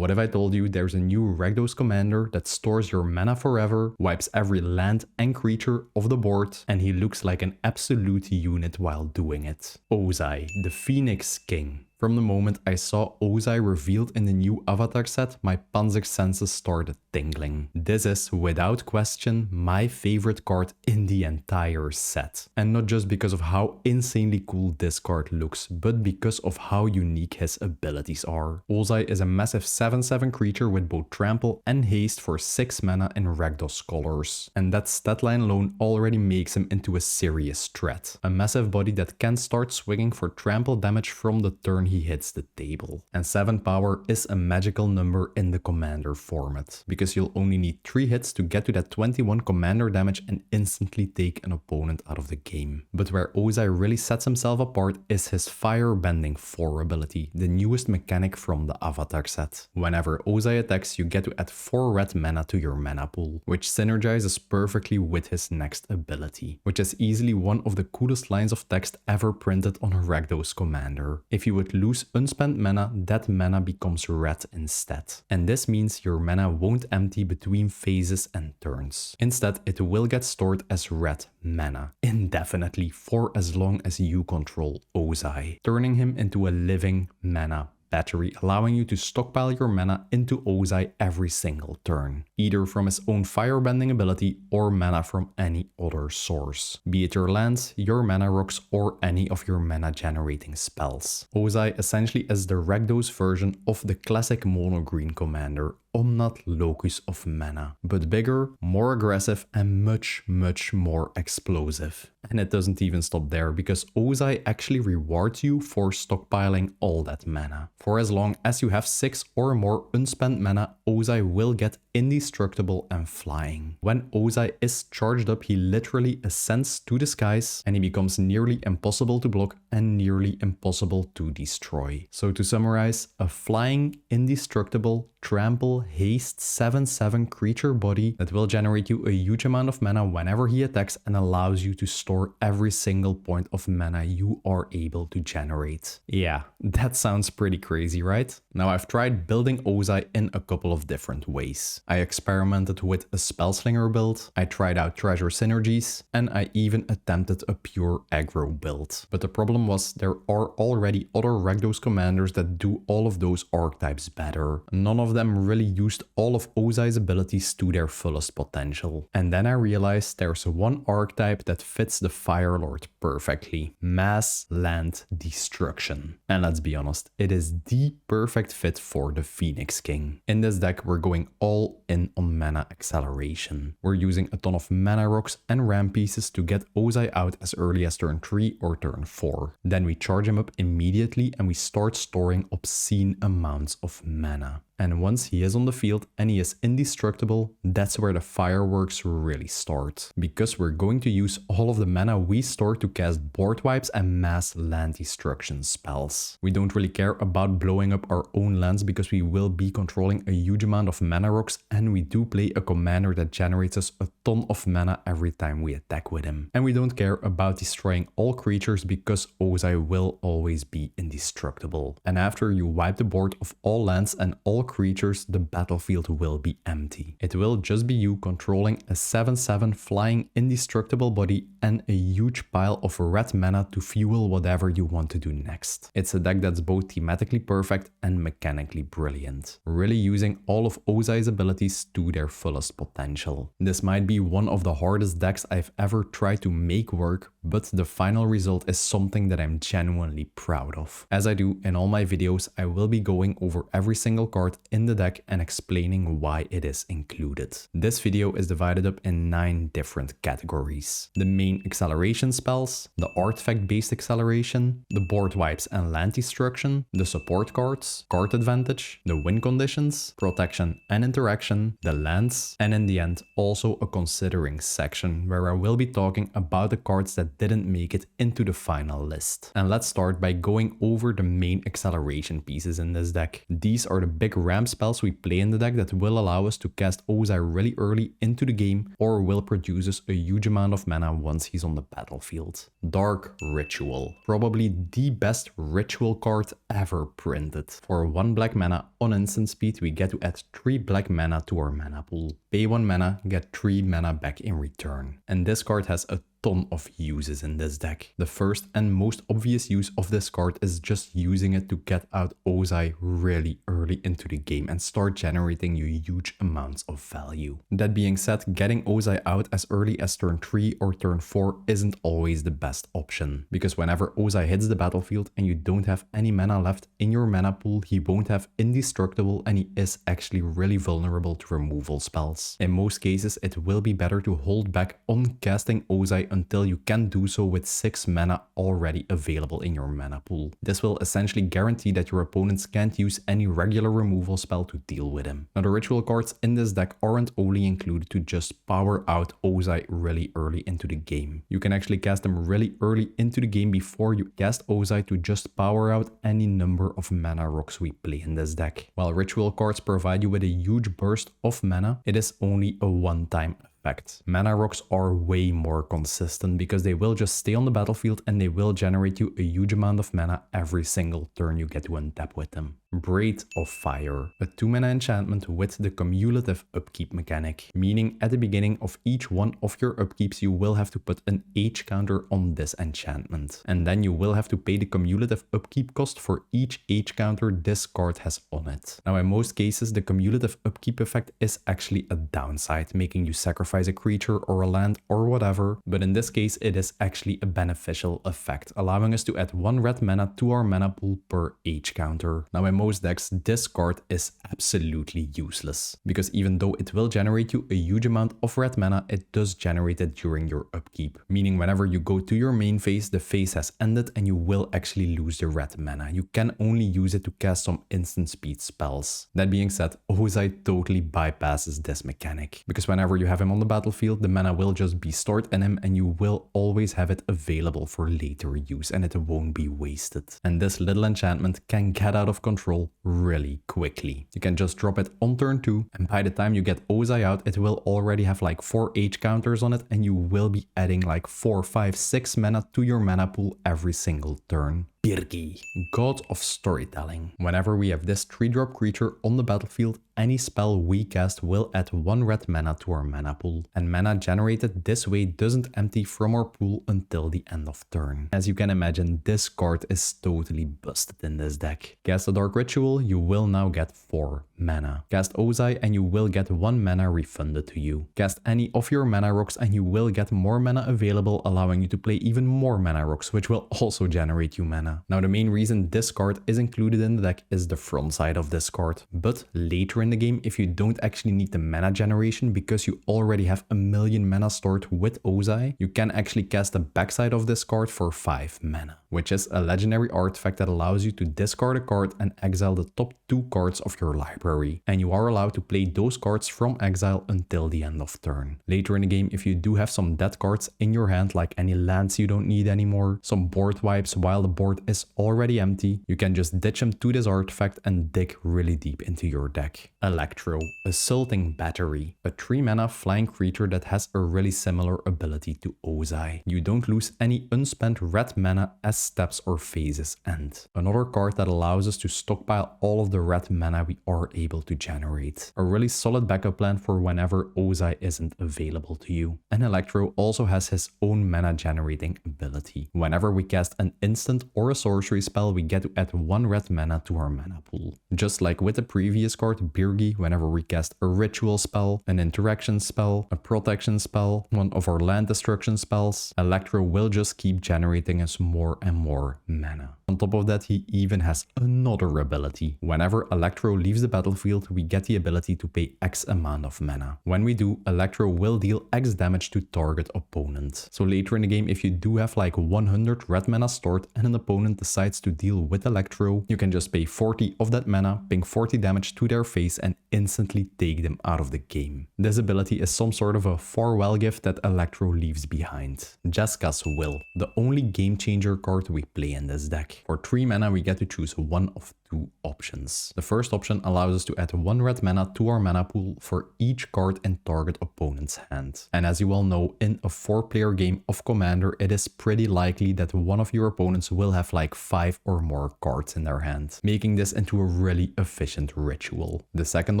What if I told you there's a new Rakdos commander that stores your mana forever, wipes every land and creature off the board, and he looks like an absolute unit while doing it? Ozai, the Phoenix King. From the moment I saw Ozai revealed in the new avatar set, my Panzer senses started tingling. This is, without question, my favorite card in the entire set. And not just because of how insanely cool this card looks, but because of how unique his abilities are. Ozai is a massive 7/7 creature with both trample and haste for 6 mana in Rakdos colors. And that stat line alone already makes him into a serious threat. A massive body that can start swinging for trample damage from the turn he hits the table. And 7 power is a magical number in the commander format, because you'll only need 3 hits to get to that 21 commander damage and instantly take an opponent out of the game. But where Ozai really sets himself apart is his Firebending 4 ability, the newest mechanic from the avatar set. Whenever Ozai attacks, you get to add 4 red mana to your mana pool, which synergizes perfectly with his next ability, which is easily one of the coolest lines of text ever printed on a Rakdos commander. If you would lose unspent mana, that mana becomes red instead. And this means your mana won't empty between phases and turns. Instead, it will get stored as red mana, indefinitely, for as long as you control Ozai, turning him into a living mana battery, allowing you to stockpile your mana into Ozai every single turn, either from his own firebending ability or mana from any other source, be it your lands, your mana rocks, or any of your mana generating spells. Ozai essentially is the Rakdos version of the classic mono green commander, Omnath Locus of Mana, but bigger, more aggressive, and much more explosive. And it doesn't even stop there, because Ozai actually rewards you for stockpiling all that mana. For as long as you have 6 or more unspent mana, Ozai will get indestructible and flying. When Ozai is charged up, he literally ascends to the skies, and he becomes nearly impossible to block and nearly impossible to destroy. So to summarize, a flying, indestructible, trample, haste 7/7 creature body that will generate you a huge amount of mana whenever he attacks and allows you to store every single point of mana you are able to generate. Yeah, that sounds pretty crazy, right? Now, I've tried building Ozai in a couple of different ways. I experimented with a Spellslinger build, I tried out treasure synergies, and I even attempted a pure aggro build. But the problem was there are already other Rakdos commanders that do all of those archetypes better. None of them really used all of Ozai's abilities to their fullest potential. And then I realized there's one archetype that fits the Fire Lord perfectly: mass land destruction. And let's be honest, it is the perfect fit for the Phoenix King. In this deck, we're going all in on mana acceleration. We're using a ton of mana rocks and ram pieces to get Ozai out as early as turn 3 or turn 4. Then we charge him up immediately and we start storing obscene amounts of mana. And once he is on the field and he is indestructible, that's where the fireworks really start. Because we're going to use all of the mana we store to cast Boardwipes and mass land destruction spells. We don't really care about blowing up our own lands because we will be controlling a huge amount of mana rocks, and we do play a commander that generates us a ton of mana every time we attack with him. And we don't care about destroying all creatures because Ozai will always be indestructible. And after you wipe the board of all lands and all creatures, the battlefield will be empty. It will just be you controlling a 7/7 flying indestructible body and a huge pile of red mana to fuel whatever you want to do next. It's a deck that's both thematically perfect and mechanically brilliant, really using all of Ozai's abilities to their fullest potential. This might be one of the hardest decks I've ever tried to make work, but the final result is something that I'm genuinely proud of. As I do in all my videos, I will be going over every single card in the deck and explaining why it is included. This video is divided up in 9 different categories: the main acceleration spells, the artifact-based acceleration, the board wipes and land destruction, the support cards, card advantage, the win conditions, protection and interaction, the lands, and in the end also a considering section where I will be talking about the cards that didn't make it into the final list. And let's start by going over the main acceleration pieces in this deck. These are the big ram spells we play in the deck that will allow us to cast Ozai really early into the game or will produce us a huge amount of mana once he's on the battlefield. Dark Ritual. Probably the best ritual card ever printed. For 1 black mana on instant speed, we get to add 3 black mana to our mana pool. Pay 1 mana, get 3 mana back in return. And this card has a ton of uses in this deck. The first and most obvious use of this card is just using it to get out Ozai really early into the game and start generating you huge amounts of value. That being said, getting Ozai out as early as turn 3 or turn 4 isn't always the best option, because whenever Ozai hits the battlefield and you don't have any mana left in your mana pool, he won't have indestructible and he is actually really vulnerable to removal spells. In most cases, it will be better to hold back on casting Ozai until you can do so with 6 mana already available in your mana pool. This will essentially guarantee that your opponents can't use any regular removal spell to deal with him. Now the ritual cards in this deck aren't only included to just power out Ozai really early into the game. You can actually cast them really early into the game before you cast Ozai to just power out any number of mana rocks we play in this deck. While ritual cards provide you with a huge burst of mana, it is only a one-time effect. Mana rocks are way more consistent because they will just stay on the battlefield and they will generate you a huge amount of mana every single turn you get to untap with them. Braid of Fire, a 2 mana enchantment with the cumulative upkeep mechanic, meaning at the beginning of each one of your upkeeps you will have to put an H counter on this enchantment, and then you will have to pay the cumulative upkeep cost for each H counter this card has on it. Now in most cases the cumulative upkeep effect is actually a downside, making you sacrifice a creature or a land or whatever, but in this case it is actually a beneficial effect, allowing us to add 1 red mana to our mana pool per H counter. Now in most decks, this card is absolutely useless, because even though it will generate you a huge amount of red mana, it does generate it during your upkeep, meaning whenever you go to your main phase, the phase has ended and you will actually lose the red mana. You can only use it to cast some instant speed spells. That being said, Ozai totally bypasses this mechanic, because whenever you have him on the battlefield, the mana will just be stored in him and you will always have it available for later use and it won't be wasted. And this little enchantment can get out of control really quickly. You can just drop it on turn 2 and by the time you get Ozai out, it will already have like 4 H counters on it and you will be adding like 4, 5, 6 mana to your mana pool every single turn. Birgi, God of Storytelling. Whenever we have this 3-drop creature on the battlefield, any spell we cast will add 1 red mana to our mana pool, and mana generated this way doesn't empty from our pool until the end of turn. As you can imagine, this card is totally busted in this deck. Cast a Dark Ritual, you will now get 4 mana. Cast Ozai and you will get 1 mana refunded to you. Cast any of your mana rocks and you will get more mana available, allowing you to play even more mana rocks, which will also generate you mana. Now the main reason this card is included in the deck is the front side of this card, but later in the game, if you don't actually need the mana generation because you already have a million mana stored with Ozai, you can actually cast the backside of this card for 5 mana, which is a legendary artifact that allows you to discard a card and exile the top 2 cards of your library, and you are allowed to play those cards from exile until the end of turn. Later in the game, if you do have some dead cards in your hand, like any lands you don't need anymore, some Boardwipes while the board is already empty, you can just ditch them to this artifact and dig really deep into your deck. Electro, Assaulting Battery, a 3 mana flying creature that has a really similar ability to Ozai. You don't lose any unspent red mana as steps or phases end. Another card that allows us to stockpile all of the red mana we are able to generate. A really solid backup plan for whenever Ozai isn't available to you. And Electro also has his own mana generating ability. Whenever we cast an instant or a sorcery spell, we get to add 1 red mana to our mana pool. Just like with the previous card, Birgi, whenever we cast a ritual spell, an interaction spell, a protection spell, one of our land destruction spells, Electro will just keep generating us more and more mana. On top of that, he even has another ability. Whenever Electro leaves the battlefield, we get the ability to pay X amount of mana. When we do, Electro will deal X damage to target opponent. So later in the game, if you do have like 100 red mana stored and an opponent decides to deal with Electro, you can just pay 40 of that mana, ping 40 damage to their face and instantly take them out of the game. This ability is some sort of a farewell gift that Electro leaves behind. Jeska's Will, the only game changer card we play in this deck. For 3 mana, we get to choose one of 2 options. The first option allows us to add 1 red mana to our mana pool for each card in target opponent's hand. And as you all know, in a 4-player game of Commander, it is pretty likely that one of your opponents will have like 5 or more cards in their hand, making this into a really efficient ritual. The second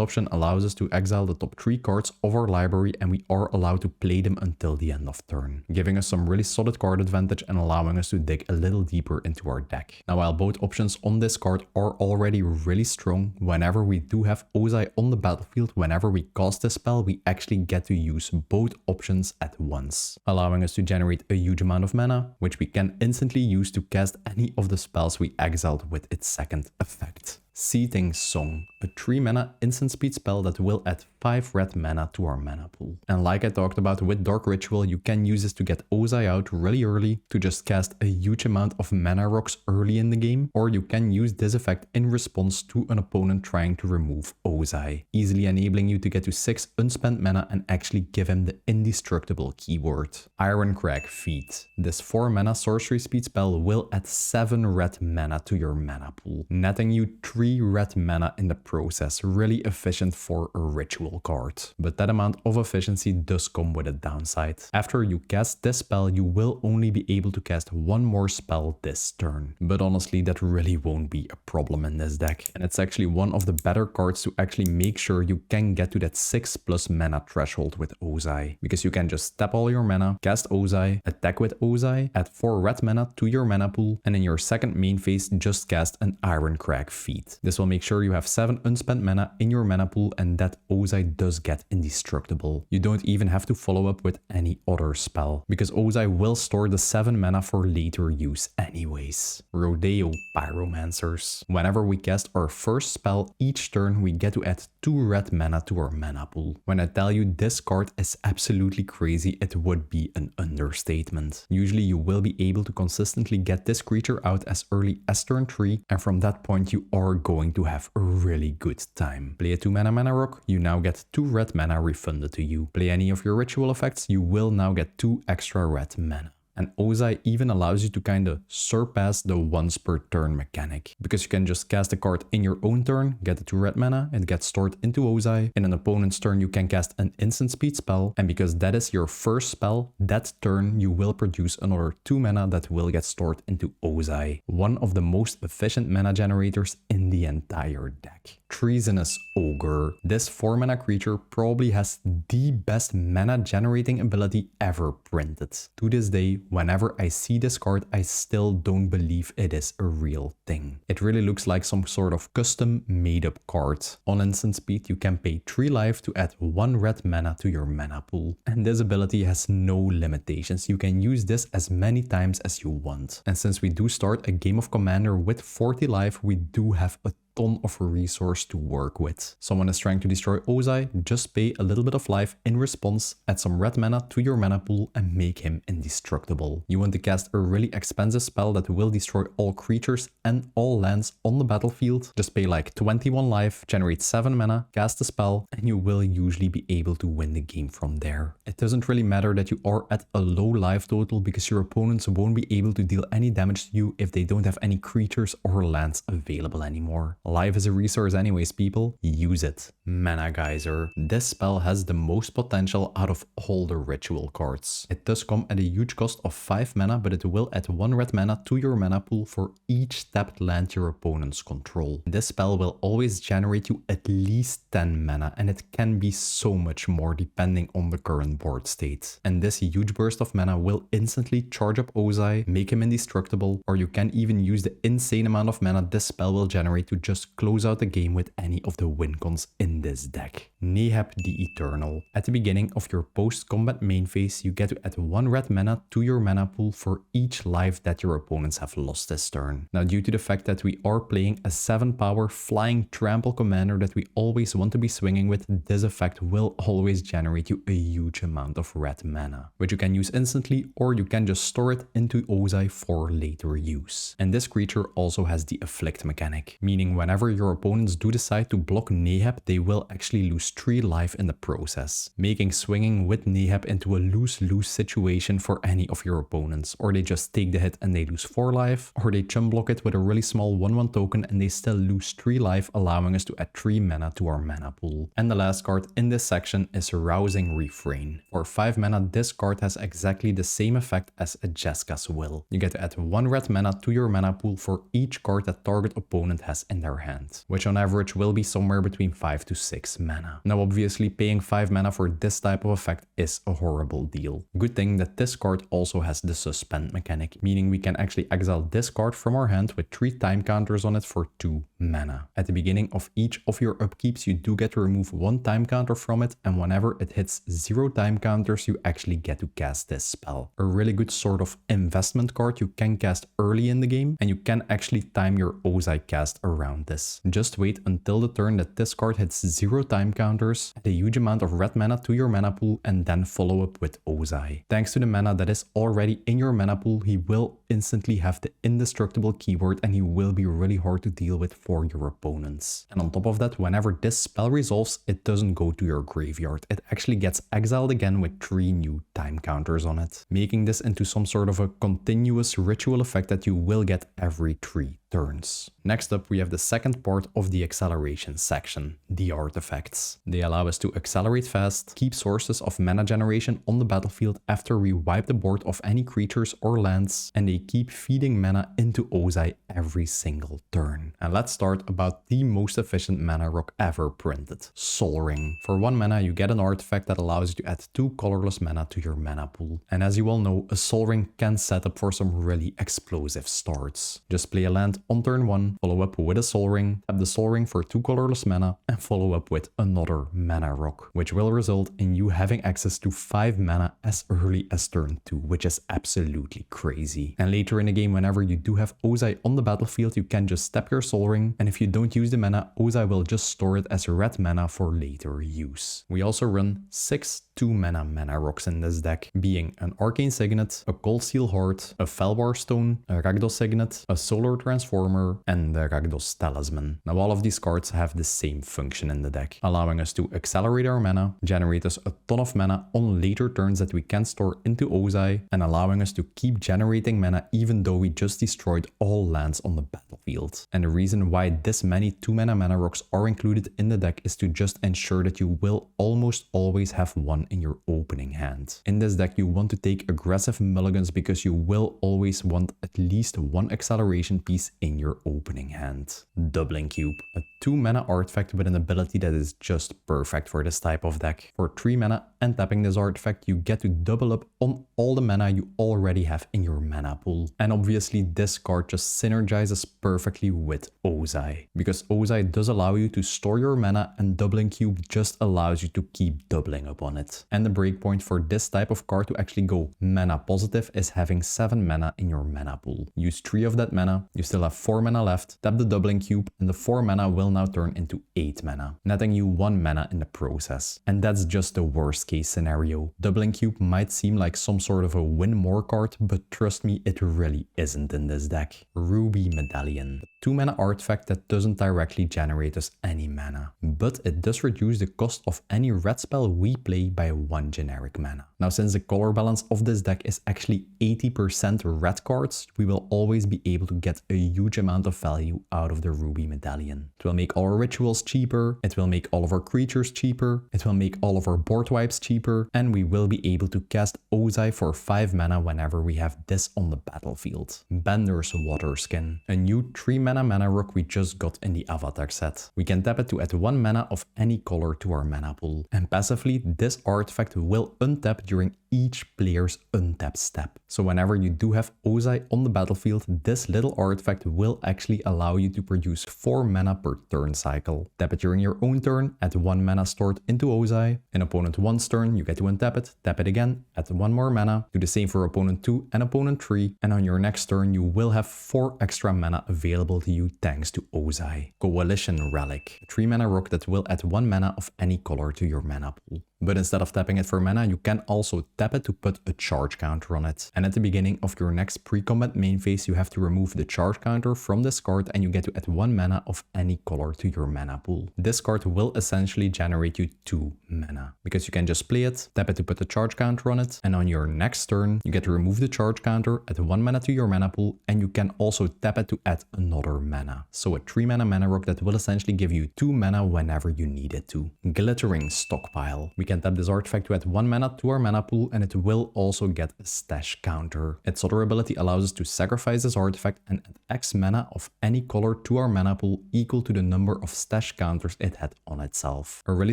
option allows us to exile the top 3 cards of our library, and we are allowed to play them until the end of turn, giving us some really solid card advantage and allowing us to dig a little deeper into our deck. Now, while both options on this card are already really strong, whenever we do have Ozai on the battlefield, whenever we cast a spell, we actually get to use both options at once, allowing us to generate a huge amount of mana, which we can instantly use to cast any of the spells we exiled with its second effect. Seething Song, a 3 mana instant speed spell that will add 5 red mana to our mana pool. And like I talked about with Dark Ritual, you can use this to get Ozai out really early, to just cast a huge amount of mana rocks early in the game, or you can use this effect in response to an opponent trying to remove Ozai, easily enabling you to get to 6 unspent mana and actually give him the indestructible keyword. Ironcrag Feat. This 4 mana sorcery speed spell will add 7 red mana to your mana pool, netting you 3 red mana in the process, really efficient for a ritual card. But that amount of efficiency does come with a downside. After you cast this spell, you will only be able to cast 1 more spell this turn. But honestly, that really won't be a problem in this deck. And it's actually one of the better cards to actually make sure you can get to that 6+ mana threshold with Ozai. Because you can just tap all your mana, cast Ozai, attack with Ozai, add 4 red mana to your mana pool, and in your second main phase, just cast an Ironcrag Feat. This will make sure you have 7 unspent mana in your mana pool and that Ozai does get indestructible. You don't even have to follow up with any other spell, because Ozai will store the 7 mana for later use anyways. Rodeo Pyromancers. Whenever we cast our first spell each turn, we get to add 2 red mana to our mana pool. When I tell you this card is absolutely crazy, it would be an understatement. Usually you will be able to consistently get this creature out as early as turn 3, and from that point you are going to have a really good time. Play a 2 mana rock, you now get 2 red mana refunded to you. Play any of your ritual effects, you will now get 2 extra red mana. And Ozai even allows you to kind of surpass the once per turn mechanic, because you can just cast a card in your own turn, get the 2 red mana, it gets stored into Ozai. In an opponent's turn, you can cast an instant speed spell, and because that is your first spell, that turn you will produce another 2 mana that will get stored into Ozai, one of the most efficient mana generators in the entire deck. Treasonous Ogre. This 4 mana creature probably has the best mana generating ability ever printed. To this day, whenever I see this card, I still don't believe it is a real thing. It really looks like some sort of custom made up card. On instant speed, you can pay 3 life to add 1 red mana to your mana pool. And this ability has no limitations. You can use this as many times as you want. And since we do start a game of Commander with 40 life, we do have a ton of resource to work with. Someone is trying to destroy Ozai, just pay a little bit of life in response, add some red mana to your mana pool and make him indestructible. You want to cast a really expensive spell that will destroy all creatures and all lands on the battlefield, just pay like 21 life, generate 7 mana, cast a spell, and you will usually be able to win the game from there. It doesn't really matter that you are at a low life total, because your opponents won't be able to deal any damage to you if they don't have any creatures or lands available anymore. Life is a resource anyways, people. Use it. Mana Geyser. This spell has the most potential out of all the ritual cards. It does come at a huge cost of 5 mana, but it will add 1 red mana to your mana pool for each tapped land your opponents control. This spell will always generate you at least 10 mana, and it can be so much more depending on the current board state. And this huge burst of mana will instantly charge up Ozai, make him indestructible, or you can even use the insane amount of mana this spell will generate to just close out the game with any of the win cons in this deck. Neheb the Eternal. At the beginning of your post-combat main phase, you get to add 1 red mana to your mana pool for each life that your opponents have lost this turn. Now, due to the fact that we are playing a 7 power flying trample commander that we always want to be swinging with, this effect will always generate you a huge amount of red mana, which you can use instantly, or you can just store it into Ozai for later use. And this creature also has the afflict mechanic, meaning whenever your opponents do decide to block Neheb, they will actually lose 3 life in the process, making swinging with Neheb into a lose-lose situation for any of your opponents. Or they just take the hit and they lose 4 life, or they chum block it with a really small 1/1 token and they still lose 3 life, allowing us to add 3 mana to our mana pool. And the last card in this section is Rousing Refrain. For 5 mana, this card has exactly the same effect as a Jeska's Will. You get to add 1 red mana to your mana pool for each card that target opponent has in their hand, which on average will be somewhere between 5 to 6 mana. Now obviously paying 5 mana for this type of effect is a horrible deal. Good thing that this card also has the suspend mechanic, meaning we can actually exile this card from our hand with 3 time counters on it for 2 mana. At the beginning of each of your upkeeps, you do get to remove 1 time counter from it, and whenever it hits 0 time counters, you actually get to cast this spell. A really good sort of investment card you can cast early in the game, and you can actually time your Ozai cast around this. Just wait until the turn that this card hits 0 time counters, add a huge amount of red mana to your mana pool, and then follow up with Ozai. Thanks to the mana that is already in your mana pool, he will instantly have the indestructible keyword, and he will be really hard to deal with for your opponents. And on top of that, whenever this spell resolves, it doesn't go to your graveyard. It actually gets exiled again with 3 new time counters on it, making this into some sort of a continuous ritual effect that you will get every 3 turns. Next up, we have the second part of the acceleration section, the artifacts. They allow us to accelerate fast, keep sources of mana generation on the battlefield after we wipe the board of any creatures or lands, and they keep feeding mana into Ozai every single turn. And let's start about the most efficient mana rock ever printed, Sol Ring. For 1 mana, you get an artifact that allows you to add 2 colorless mana to your mana pool. And as you all know, a Sol Ring can set up for some really explosive starts. Just play a land on turn 1, follow up with a Sol Ring, tap the Sol Ring for 2 colorless mana, and follow up with another mana rock, which will result in you having access to 5 mana as early as turn 2, which is absolutely crazy. And later in the game, whenever you do have Ozai on the battlefield, you can just tap your Sol Ring, and if you don't use the mana, Ozai will just store it as red mana for later use. We also run 6 2-mana mana rocks in this deck, being an Arcane Signet, a Cold Steel Heart, a Felbar Stone, a Rakdos Signet, a Solar Transformer, and the Rakdos Talisman. Now all of these cards have the same function in the deck, allowing us to accelerate our mana, generate us a ton of mana on later turns that we can store into Ozai, and allowing us to keep generating mana even though we just destroyed all lands on the battlefield. And the reason why this many 2-mana mana rocks are included in the deck is to just ensure that you will almost always have 1 in your opening hand. In this deck, you want to take aggressive mulligans because you will always want at least 1 acceleration piece in your opening hand. Doubling Cube, a 2-mana artifact with an ability that is just perfect for this type of deck. For 3 mana and tapping this artifact, you get to double up on all the mana you already have in your mana pool. And obviously this card just synergizes perfectly with Ozai, because Ozai does allow you to store your mana, and Doubling Cube just allows you to keep doubling up on it. And the breakpoint for this type of card to actually go mana positive is having 7 mana in your mana pool. Use 3 of that mana, you still have 4 mana left, tap the Doubling Cube, and the 4 mana will now turn into 8 mana, netting you 1 mana in the process. And that's just the worst case scenario. Doubling Cube might seem like some sort of a win more card, but trust me, it really isn't in this deck. Ruby Medallion, a 2-mana artifact that doesn't directly generate us any mana, but it does reduce the cost of any red spell we play by 1 generic mana. Now, since the color balance of this deck is actually 80% red cards, we will always be able to get a huge amount of value out of the Ruby Medallion. It will make all our rituals cheaper, it will make all of our creatures cheaper, it will make all of our Boardwipes cheaper, and we will be able to cast Ozai for 5 mana whenever we have this on the battlefield. Bender's Waterskin, a new 3-mana mana rock we just got in the Avatar set. We can tap it to add 1 mana of any color to our mana pool, and passively this artifact will untap during each player's untap step. So whenever you do have Ozai on the battlefield, this little artifact will actually allow you to produce 4 mana per turn cycle. Tap it during your own turn, add 1 mana stored into Ozai. In opponent 1's turn, you get to untap it, tap it again, add 1 more mana. Do the same for opponent 2 and opponent 3. And on your next turn, you will have 4 extra mana available to you thanks to Ozai. Coalition Relic, a 3-mana rock that will add 1 mana of any color to your mana pool. But instead of tapping it for mana, you can also tap it to put a charge counter on it. And at the beginning of your next pre-combat main phase, you have to remove the charge counter from this card and you get to add 1 mana of any color to your mana pool. This card will essentially generate you 2 mana because you can just play it, tap it to put a charge counter on it, and on your next turn, you get to remove the charge counter, add 1 mana to your mana pool, and you can also tap it to add another mana. So a 3 mana rock that will essentially give you 2 mana whenever you need it to. Glittering Stockpile. We can tap this artifact to add 1 mana to our mana pool and it will also get a stash counter. Its other ability allows us to sacrifice this artifact and add X mana of any color to our mana pool equal to the number of stash counters it had on itself. A really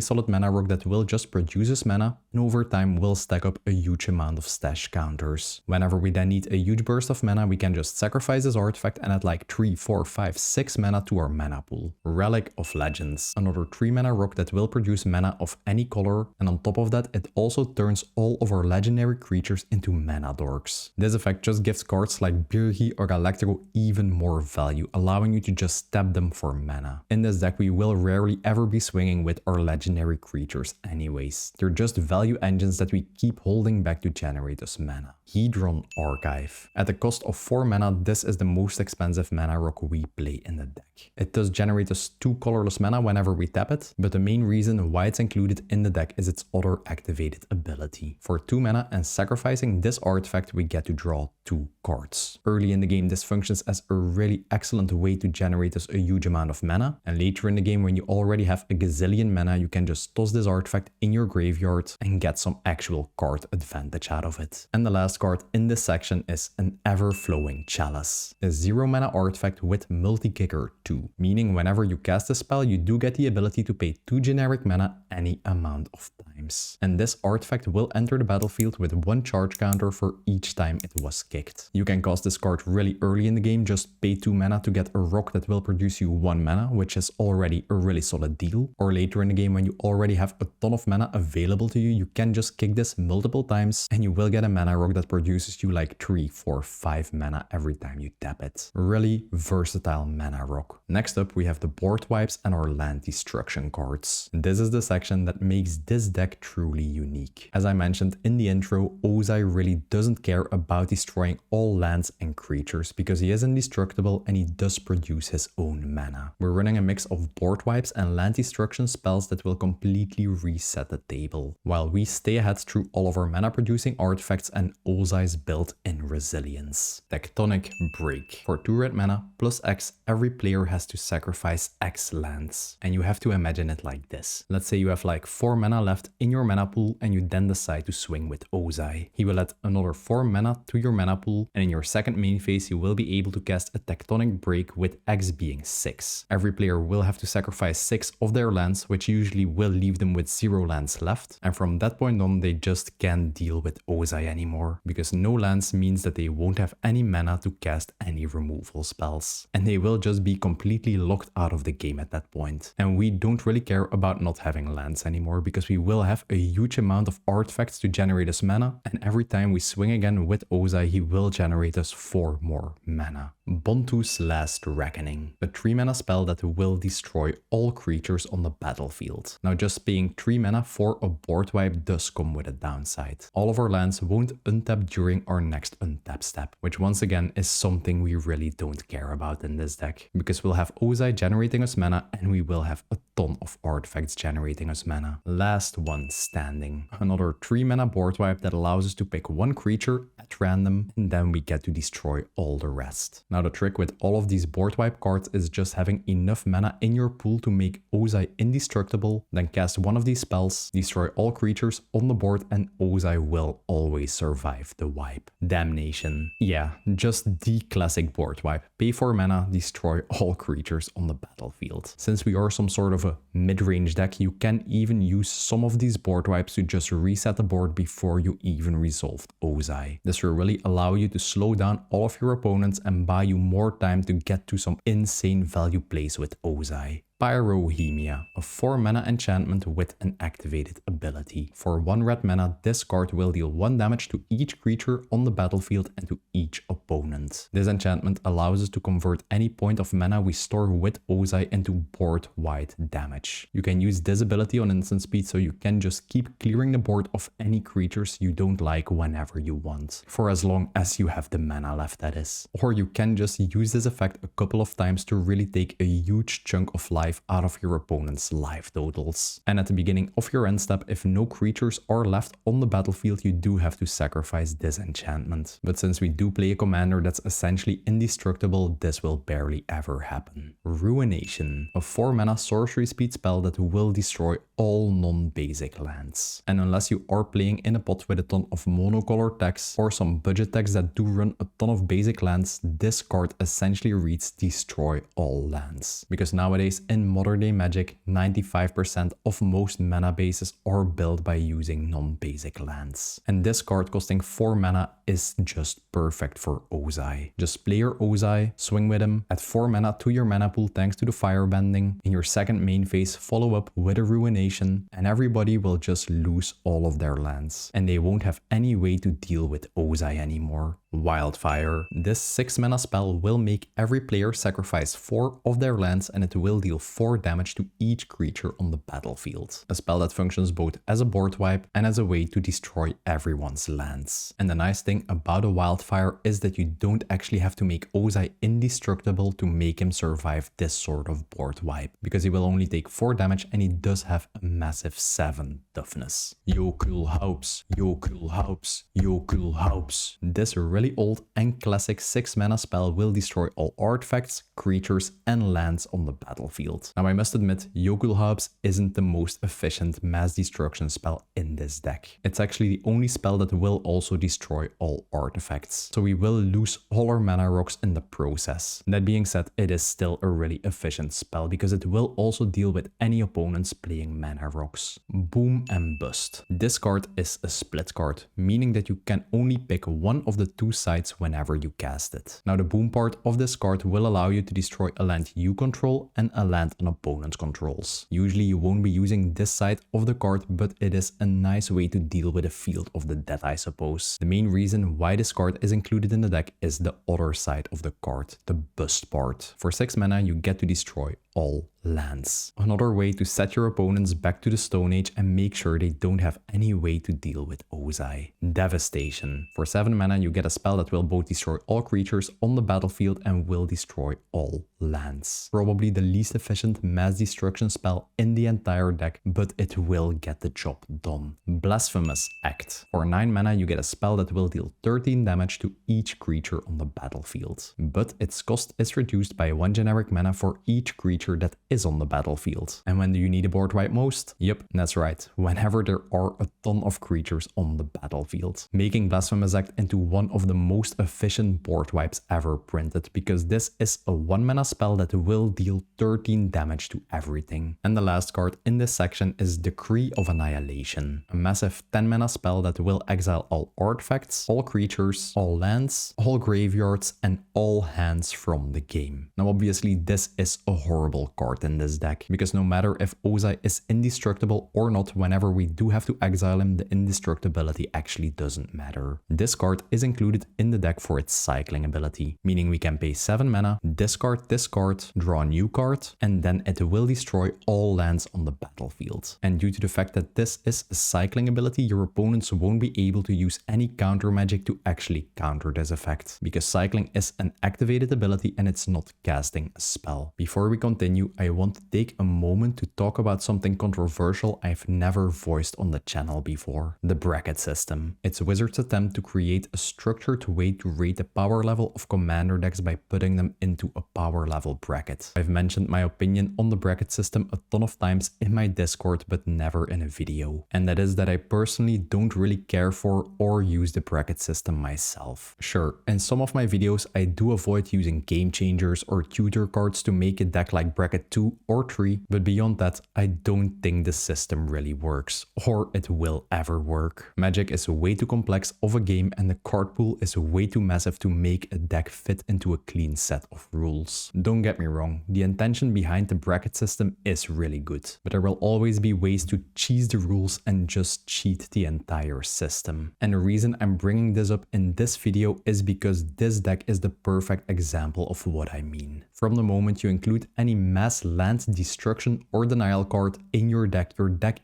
solid mana rock that will just produce this mana and over time will stack up a huge amount of stash counters. Whenever we then need a huge burst of mana, we can just sacrifice this artifact and add like 3, 4, 5, 6 mana to our mana pool. Relic of Legends. Another 3 mana rock that will produce mana of any color, and on top of that it also turns all of our legendary creatures into mana dorks. This effect just gives cards like Birgi or Electro even more value, allowing you to just tap them for mana. In this deck we will rarely ever be swinging with our legendary creatures anyways. They're just value engines that we keep holding back to generate us mana. Hedron Archive. At the cost of 4 mana, this is the most expensive mana rock we play in the deck. It does generate us 2 colorless mana whenever we tap it, but the main reason why it's included in the deck is its other activated ability. For 2 mana and sacrificing this artifact, we get to draw 2 cards. Early in the game, this functions as a really excellent way to generate us a huge amount of mana, and later in the game when you already have a gazillion mana, you can just toss this artifact in your graveyard and get some actual card advantage out of it. And the last card in this section is an Ever-Flowing Chalice, a 0 mana artifact with multi-kicker 2, meaning whenever you cast a spell, you do get the ability to pay 2 generic mana any amount of times. And this artifact will enter the battlefield with 1 charge counter for each time it was kicked. You can cast this card really early in the game, just pay 2 mana to get a rock that will produce you 1 mana, which is already a really solid deal. Or later in the game when you already have a ton of mana available to you, you can just kick this multiple times and you will get a mana rock that produces you like 3, 4, 5 mana every time you tap it. Really versatile mana rock. Next up we have the Boardwipes and our land destruction cards. This is the section that makes this deck truly unique. As I mentioned in the intro, Ozai really doesn't care about destroying all lands and creatures because he is indestructible and he does produce his own mana. We're running a mix of Boardwipes and land destruction spells that will completely reset the table, while we stay ahead through all of our mana producing artifacts and Ozai's built-in resilience. Tectonic Break. For 2 red mana plus X, every player has to sacrifice X lands. And you have to imagine it like this. Let's say you have like 4 mana left in your mana pool and you then decide to swing with Ozai. He will add another 4 mana to your mana pool, and in your second main phase you will be able to cast a Tectonic Break with X being 6. Every player will have to sacrifice 6 of their lands, which usually will leave them with 0 lands left, and from that point on they just can't deal with Ozai anymore, because no lands means that they won't have any mana to cast any removal spells, and they will just be completely locked out of the game at that point. And we don't really care about not having lands anymore, because we will have a huge amount of artifacts to generate us mana, and every time we swing again with Ozai he will generate us 4 more mana. Bontu's Last Reckoning, a 3 mana spell that will destroy all creatures on the battlefield. Now just paying 3 mana for a board wipe does come with a downside. All of our lands won't untap during our next untap step, which once again is something we really don't care about in this deck, because we'll have Ozai generating us mana and we will have a ton of artifacts generating us mana. Last One Standing, another 3 mana board wipe that allows us to pick 1 creature at random and then we get to destroy all the rest. Now the trick with all of these board wipe cards is just having enough mana in your pool to make Ozai indestructible, then cast one of these spells, destroy all creatures on the board, and Ozai will always survive the wipe. Damnation. Yeah, just the classic board wipe. Pay 4 mana, destroy all creatures on the battlefield. Since we are some sort of a mid-range deck, you can even use some of these board wipes to just reset the board before you even resolved Ozai. This will really allow you to slow down all of your opponents and buy you more time to get to some insane value plays with Ozai. Pyrohemia, a 4 mana enchantment with an activated ability. For 1 red mana, this card will deal 1 damage to each creature on the battlefield and to each opponent. This enchantment allows us to convert any point of mana we store with Ozai into board-wide damage. You can use this ability on instant speed, so you can just keep clearing the board of any creatures you don't like whenever you want. For as long as you have the mana left, that is. Or you can just use this effect a couple of times to really take a huge chunk of life out of your opponent's life totals. And at the beginning of your end step, if no creatures are left on the battlefield, you do have to sacrifice this enchantment. But since we do play a commander that's essentially indestructible, this will barely ever happen. Ruination, a 4 mana sorcery speed spell that will destroy all non-basic lands. And unless you are playing in a pot with a ton of monocolor decks or some budget decks that do run a ton of basic lands, this card essentially reads destroy all lands. Because nowadays in modern day Magic, 95% of most mana bases are built by using non-basic lands. And this card costing 4 mana is just perfect for Ozai. Just play your Ozai, swing with him, add 4 mana to your mana pool thanks to the firebending. In your second main phase, follow up with a ruination, and everybody will just lose all of their lands. And they won't have any way to deal with Ozai anymore. Wildfire. This 6 mana spell will make every player sacrifice 4 of their lands, and it will deal 4 damage to each creature on the battlefield. A spell that functions both as a board wipe and as a way to destroy everyone's lands. And the nice thing about a wildfire is that you don't actually have to make Ozai indestructible to make him survive this sort of board wipe, because he will only take 4 damage and he does have a massive 7 toughness. Yokulhaups, Yokulhaups, Yokulhaups. This really old and classic 6 mana spell will destroy all artifacts, creatures and lands on the battlefield. Now I must admit, Yokulhaups isn't the most efficient mass destruction spell in this deck. It's actually the only spell that will also destroy all artifacts, so we will lose all our mana rocks in the process. That being said, it is still a really efficient spell because it will also deal with any opponents playing mana rocks. Boom and Bust. This card is a split card, meaning that you can only pick one of the 2 sides whenever you cast it. Now the boom part of this card will allow you to destroy a land you control and a land an opponent controls. Usually you won't be using this side of the card, but it is a nice way to deal with a field of the dead, I suppose. The main reason why this card is included in the deck is the other side of the card, the bust part. For 6 mana you get to destroy all lands. Another way to set your opponents back to the Stone Age and make sure they don't have any way to deal with Ozai. Devastation. For 7 mana you get a spell that will both destroy all creatures on the battlefield and will destroy all lands. Probably the least efficient mass destruction spell in the entire deck, but it will get the job done. Blasphemous Act. For 9 mana you get a spell that will deal 13 damage to each creature on the battlefield, but its cost is reduced by 1 generic mana for each creature that is on the battlefield. And when do you need a board wipe most? Yep, that's right, whenever there are a ton of creatures on the battlefield. Making Blasphemous Act into one of the most efficient board wipes ever printed, because this is a 1 mana spell that will deal 13 damage to everything. And the last card in this section is Decree of Annihilation, a massive 10 mana spell that will exile all artifacts, all creatures, all lands, all graveyards and all hands from the game. Now obviously this is a horrible card in this deck, because no matter if Ozai is indestructible or not, whenever we do have to exile him, the indestructibility actually doesn't matter. This card is included in the deck for its cycling ability, meaning we can pay 7 mana, discard this card, draw a new card, and then it will destroy all lands on the battlefield. And due to the fact that this is a cycling ability, your opponents won't be able to use any counter magic to actually counter this effect, because cycling is an activated ability and it's not casting a spell. Before we continue, I want to take a moment to talk about something controversial I've never voiced on the channel before: the bracket system. It's Wizards' attempt to create a structured way to rate the power level of commander decks by putting them into a power level bracket. I've mentioned my opinion on the bracket system a ton of times in my Discord, but never in a video. And that is that I personally don't really care for or use the bracket system myself. Sure, in some of my videos I do avoid using game changers or tutor cards to make a deck like bracket 2 or 3, but beyond that, I don't think the system really works, or it will ever work. Magic is way too complex of a game and the card pool is way too massive to make a deck fit into a clean set of rules. Don't get me wrong, the intention behind the bracket system is really good, but there will always be ways to cheese the rules and just cheat the entire system. And the reason I'm bringing this up in this video is because this deck is the perfect example of what I mean. From the moment you include any mass land destruction or denial card in your deck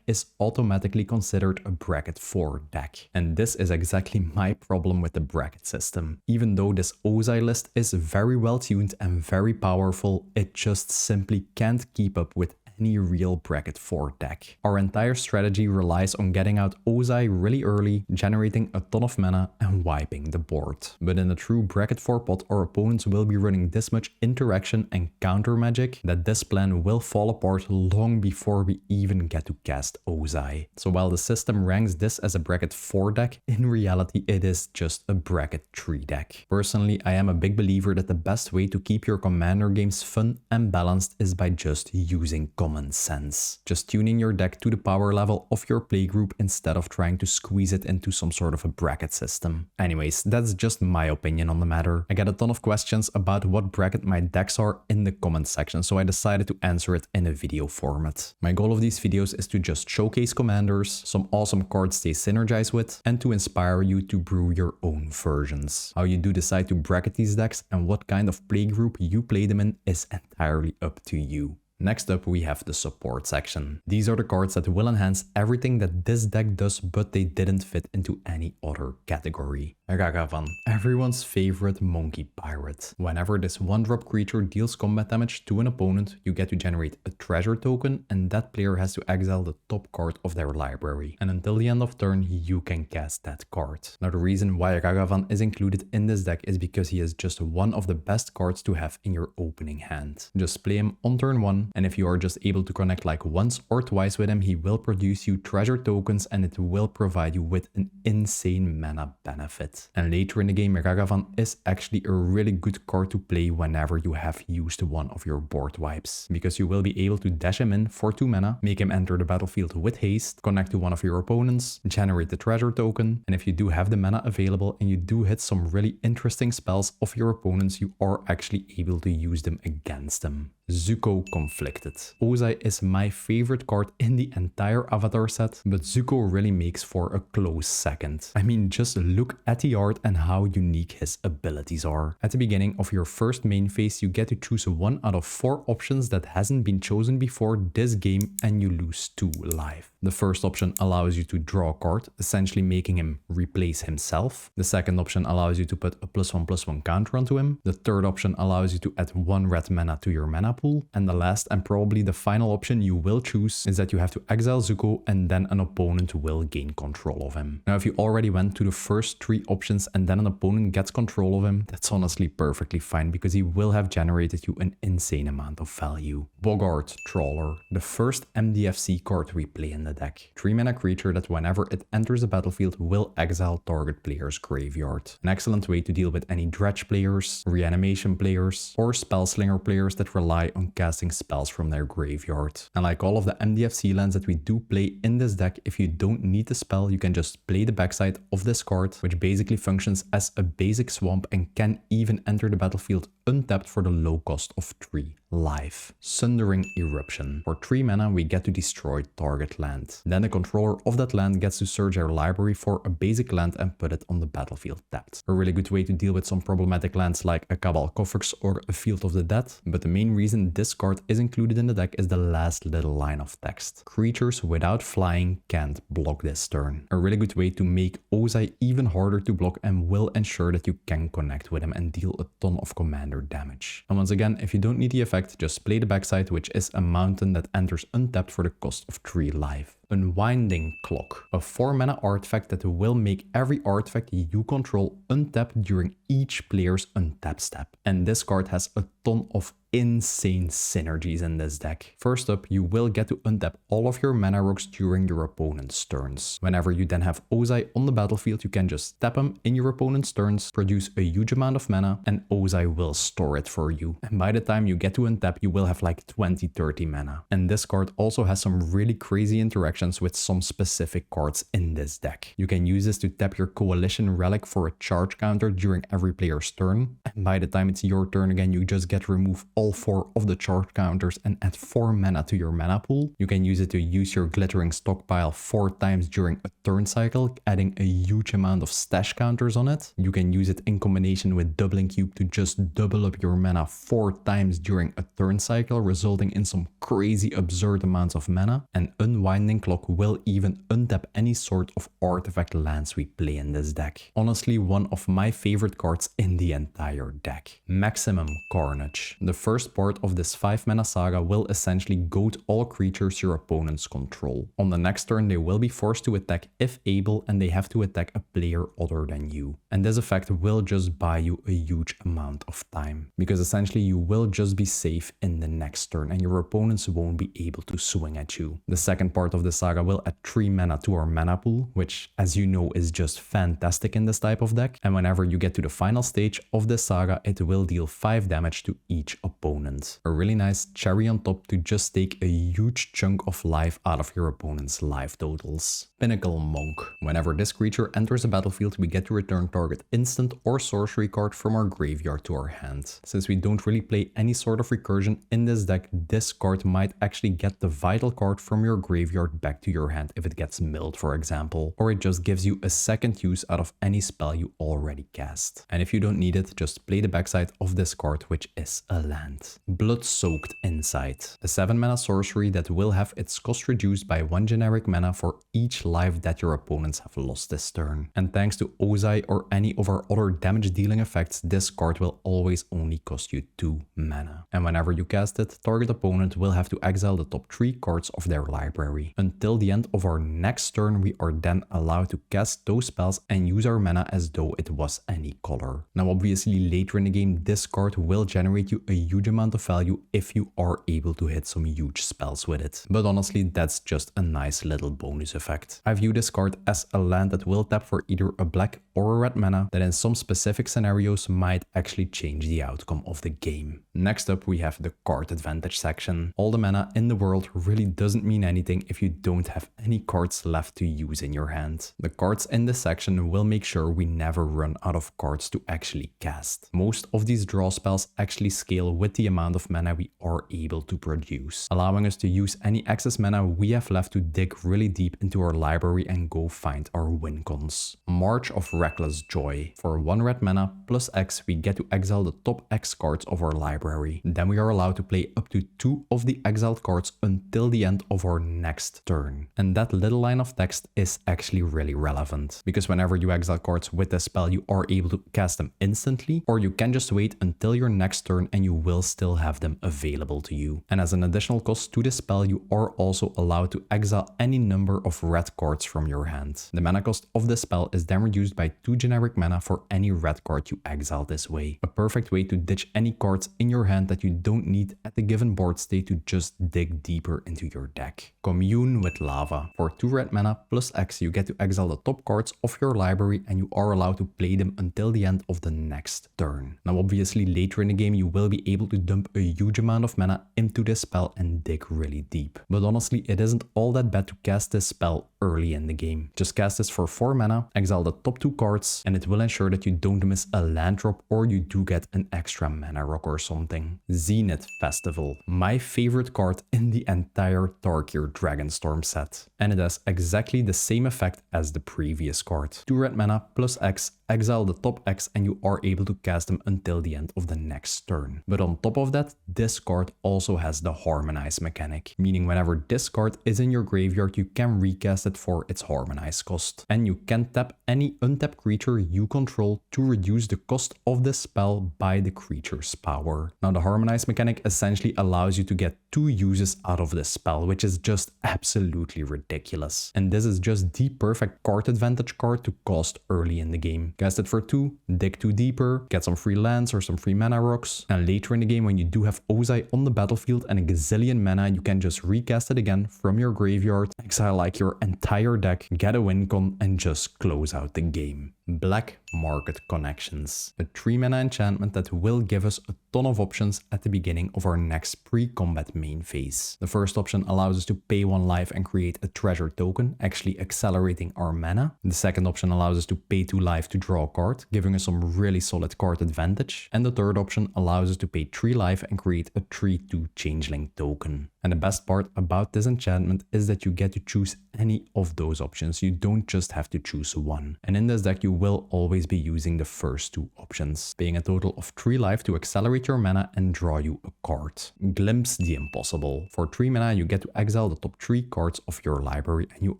is automatically considered a bracket 4 deck. And this is exactly my problem with the bracket system. Even though this Ozai list is very well tuned and very powerful, it just simply can't keep up with any real bracket 4 deck. Our entire strategy relies on getting out Ozai really early, generating a ton of mana and wiping the board. But in a true bracket 4 pot, our opponents will be running this much interaction and counter magic that this plan will fall apart long before we even get to cast Ozai. So while the system ranks this as a bracket 4 deck, in reality it is just a bracket 3 deck. Personally, I am a big believer that the best way to keep your commander games fun and balanced is by just using common sense. Just tuning your deck to the power level of your playgroup instead of trying to squeeze it into some sort of a bracket system. Anyways, that's just my opinion on the matter. I get a ton of questions about what bracket my decks are in the comment section, so I decided to answer it in a video format. My goal of these videos is to just showcase commanders, some awesome cards they synergize with, and to inspire you to brew your own versions. How you do decide to bracket these decks and what kind of playgroup you play them in is entirely up to you. Next up, we have the support section. These are the cards that will enhance everything that this deck does, but they didn't fit into any other category. Ragavan, everyone's favorite monkey pirate. Whenever this 1-drop creature deals combat damage to an opponent, you get to generate a treasure token and that player has to exile the top card of their library. And until the end of turn, you can cast that card. Now the reason why Ragavan is included in this deck is because he is just one of the best cards to have in your opening hand. Just play him on turn 1, and if you are just able to connect like once or twice with him, he will produce you treasure tokens and it will provide you with an insane mana benefit. And later in the game, Ragavan is actually a really good card to play whenever you have used one of your Boardwipes, because you will be able to dash him in for 2 mana, make him enter the battlefield with haste, connect to one of your opponents, generate the treasure token, and if you do have the mana available and you do hit some really interesting spells of your opponents, you are actually able to use them against them. Zuko Conflicted. Ozai is my favorite card in the entire Avatar set, but Zuko really makes for a close second. I mean, just look at the art and how unique his abilities are. At the beginning of your first main phase, you get to choose 1 out of 4 options that hasn't been chosen before this game and you lose 2 life. The first option allows you to draw a card, essentially making him replace himself. The second option allows you to put a +1/+1 counter onto him. The third option allows you to add 1 red mana to your mana pool. And the last and probably the final option you will choose is that you have to exile Zuko and then an opponent will gain control of him. Now, if you already went to the first 3 options and then an opponent gets control of him, that's honestly perfectly fine because he will have generated you an insane amount of value. Boggart Trawler, the first MDFC card we play in the deck. 3 mana creature that whenever it enters the battlefield will exile target player's graveyard. An excellent way to deal with any dredge players, reanimation players, or spellslinger players that rely on casting spells from their graveyard. And like all of the MDFC lands that we do play in this deck, if you don't need the spell, you can just play the backside of this card, which basically functions as a basic swamp and can even enter the battlefield untapped for the low cost of 3 life. Sundering Eruption. For 3 mana, we get to destroy target land. Then the controller of that land gets to search their library for a basic land and put it on the battlefield tapped. A really good way to deal with some problematic lands like a Cabal Coffers or a Field of the Dead, but the main reason this card is included in the deck is the last little line of text. Creatures without flying can't block this turn. A really good way to make Ozai even harder to block and will ensure that you can connect with him and deal a ton of commander damage. And once again, if you don't need the effect, just play the backside, which is a mountain that enters untapped for the cost of 3 life. Unwinding Clock, a 4 mana artifact that will make every artifact you control untap during each player's untap step. And this card has a ton of insane synergies in this deck. First up, you will get to untap all of your mana rocks during your opponent's turns. Whenever you then have Ozai on the battlefield, you can just tap him in your opponent's turns, produce a huge amount of mana, and Ozai will store it for you. And by the time you get to untap, you will have like 20-30 mana. And this card also has some really crazy interactions with some specific cards in this deck. You can use this to tap your Coalition Relic for a charge counter during every player's turn. And by the time it's your turn again, you just get to remove all 4 of the charge counters and add 4 mana to your mana pool. You can use it to use your Glittering Stockpile 4 times during a turn cycle, adding a huge amount of stash counters on it. You can use it in combination with Doubling Cube to just double up your mana 4 times during a turn cycle, resulting in some crazy absurd amounts of mana. And Unwinding Clock will even untap any sort of artifact lands we play in this deck. Honestly, one of my favorite cards in the entire deck. Maximum Carnage. The first part of this 5 mana saga will essentially goad all creatures your opponents control. On the next turn, they will be forced to attack if able, and they have to attack a player other than you. And this effect will just buy you a huge amount of time, because essentially you will just be safe in the next turn and your opponents won't be able to swing at you. The second part of the saga will add 3 mana to our mana pool, which, as you know, is just fantastic in this type of deck. And whenever you get to the final stage of the saga, it will deal 5 damage to each opponent. A really nice cherry on top to just take a huge chunk of life out of your opponent's life totals. Pinnacle Monk. Whenever this creature enters the battlefield, we get to return target instant or sorcery card from our graveyard to our hand. Since we don't really play any sort of recursion in this deck, this card might actually get the vital card from your graveyard back to your hand if it gets milled, for example, or it just gives you a second use out of any spell you already cast. And if you don't need it, just play the backside of this card, which is a land. Blood-Soaked Insight, a 7 mana sorcery that will have its cost reduced by 1 generic mana for each life that your opponents have lost this turn. And thanks to Ozai or any of our other damage dealing effects, this card will always only cost you 2 mana. And whenever you cast it, target opponent will have to exile the top 3 cards of their library. Until the end of our next turn, we are then allowed to cast those spells and use our mana as though it was any color. Now obviously later in the game, this card will generate you a huge amount of value if you are able to hit some huge spells with it. But honestly, that's just a nice little bonus effect. I view this card as a land that will tap for either a black or a red mana that in some specific scenarios might actually change the outcome of the game. Next up, we have the card advantage section. All the mana in the world really doesn't mean anything if you don't have any cards left to use in your hand. The cards in this section will make sure we never run out of cards to actually cast. Most of these draw spells actually scale with the amount of mana we are able to produce, allowing us to use any excess mana we have left to dig really deep into our library and go find our win cons. March of Reckless Joy. For 1 red mana plus X, we get to exile the top X cards of our library. Then we are allowed to play up to 2 of the exiled cards until the end of our next turn. And that little line of text is actually really relevant, because whenever you exile cards with this spell, you are able to cast them instantly, or you can just wait until your next turn and you will still have them available to you. And as an additional cost to this spell, you are also allowed to exile any number of red cards from your hand. The mana cost of this spell is then reduced by 2 generic mana for any red card you exile this way. A perfect way to ditch any cards in your hand that you don't need at the given board state to just dig deeper into your deck. Commune with Lava. For 2 red mana plus X, you get to exile the top cards of your library and you are allowed to play them until the end of the next turn. Now obviously later in the game you will be able to dump a huge amount of mana into this spell and dig really deep. But honestly, it isn't all that bad to cast this spell early in the game. Just cast this for 4 mana, exile the top 2 cards, and it will ensure that you don't miss a land drop or you do get an extra mana rock or something. Zenith Festival. My favorite card in the entire Tarkir Dragonstorm set. And it has exactly the same effect as the previous card. 2 red mana plus X, exile the top X and you are able to cast them until the end of the next turn. But on top of that, this card also has the harmonize mechanic, meaning whenever this card is in your graveyard, you can recast it for its harmonize cost. And you can tap any untapped creature you control to reduce the cost of the spell by the creature's power. Now the harmonize mechanic essentially allows you to get 2 uses out of this spell, which is just absolutely ridiculous. And this is just the perfect card advantage card to cast early in the game. Cast it for 2, dig 2 deeper, get some free lands or some free mana rocks, and later in the game when you do have Ozai on the battlefield and a gazillion mana, you can just recast it again from your graveyard, exile like your entire deck, get a win con, and just close out the game. Black Market Connections, a 3 mana enchantment that will give us a ton of options at the beginning of our next pre-combat main phase. The first option allows us to pay 1 life and create a treasure token, actually accelerating our mana. The second option allows us to pay 2 life to draw a card, giving us some really solid card advantage. And the third option allows us to pay 3 life and create a 3/2 changeling token. And the best part about this enchantment is that you get to choose any of those options. You don't just have to choose one. And in this deck, you will always be using the first 2 options, paying a total of 3 life to accelerate your mana and draw you a card. Glimpse the Impossible. For 3 mana, you get to exile the top 3 cards of your library and you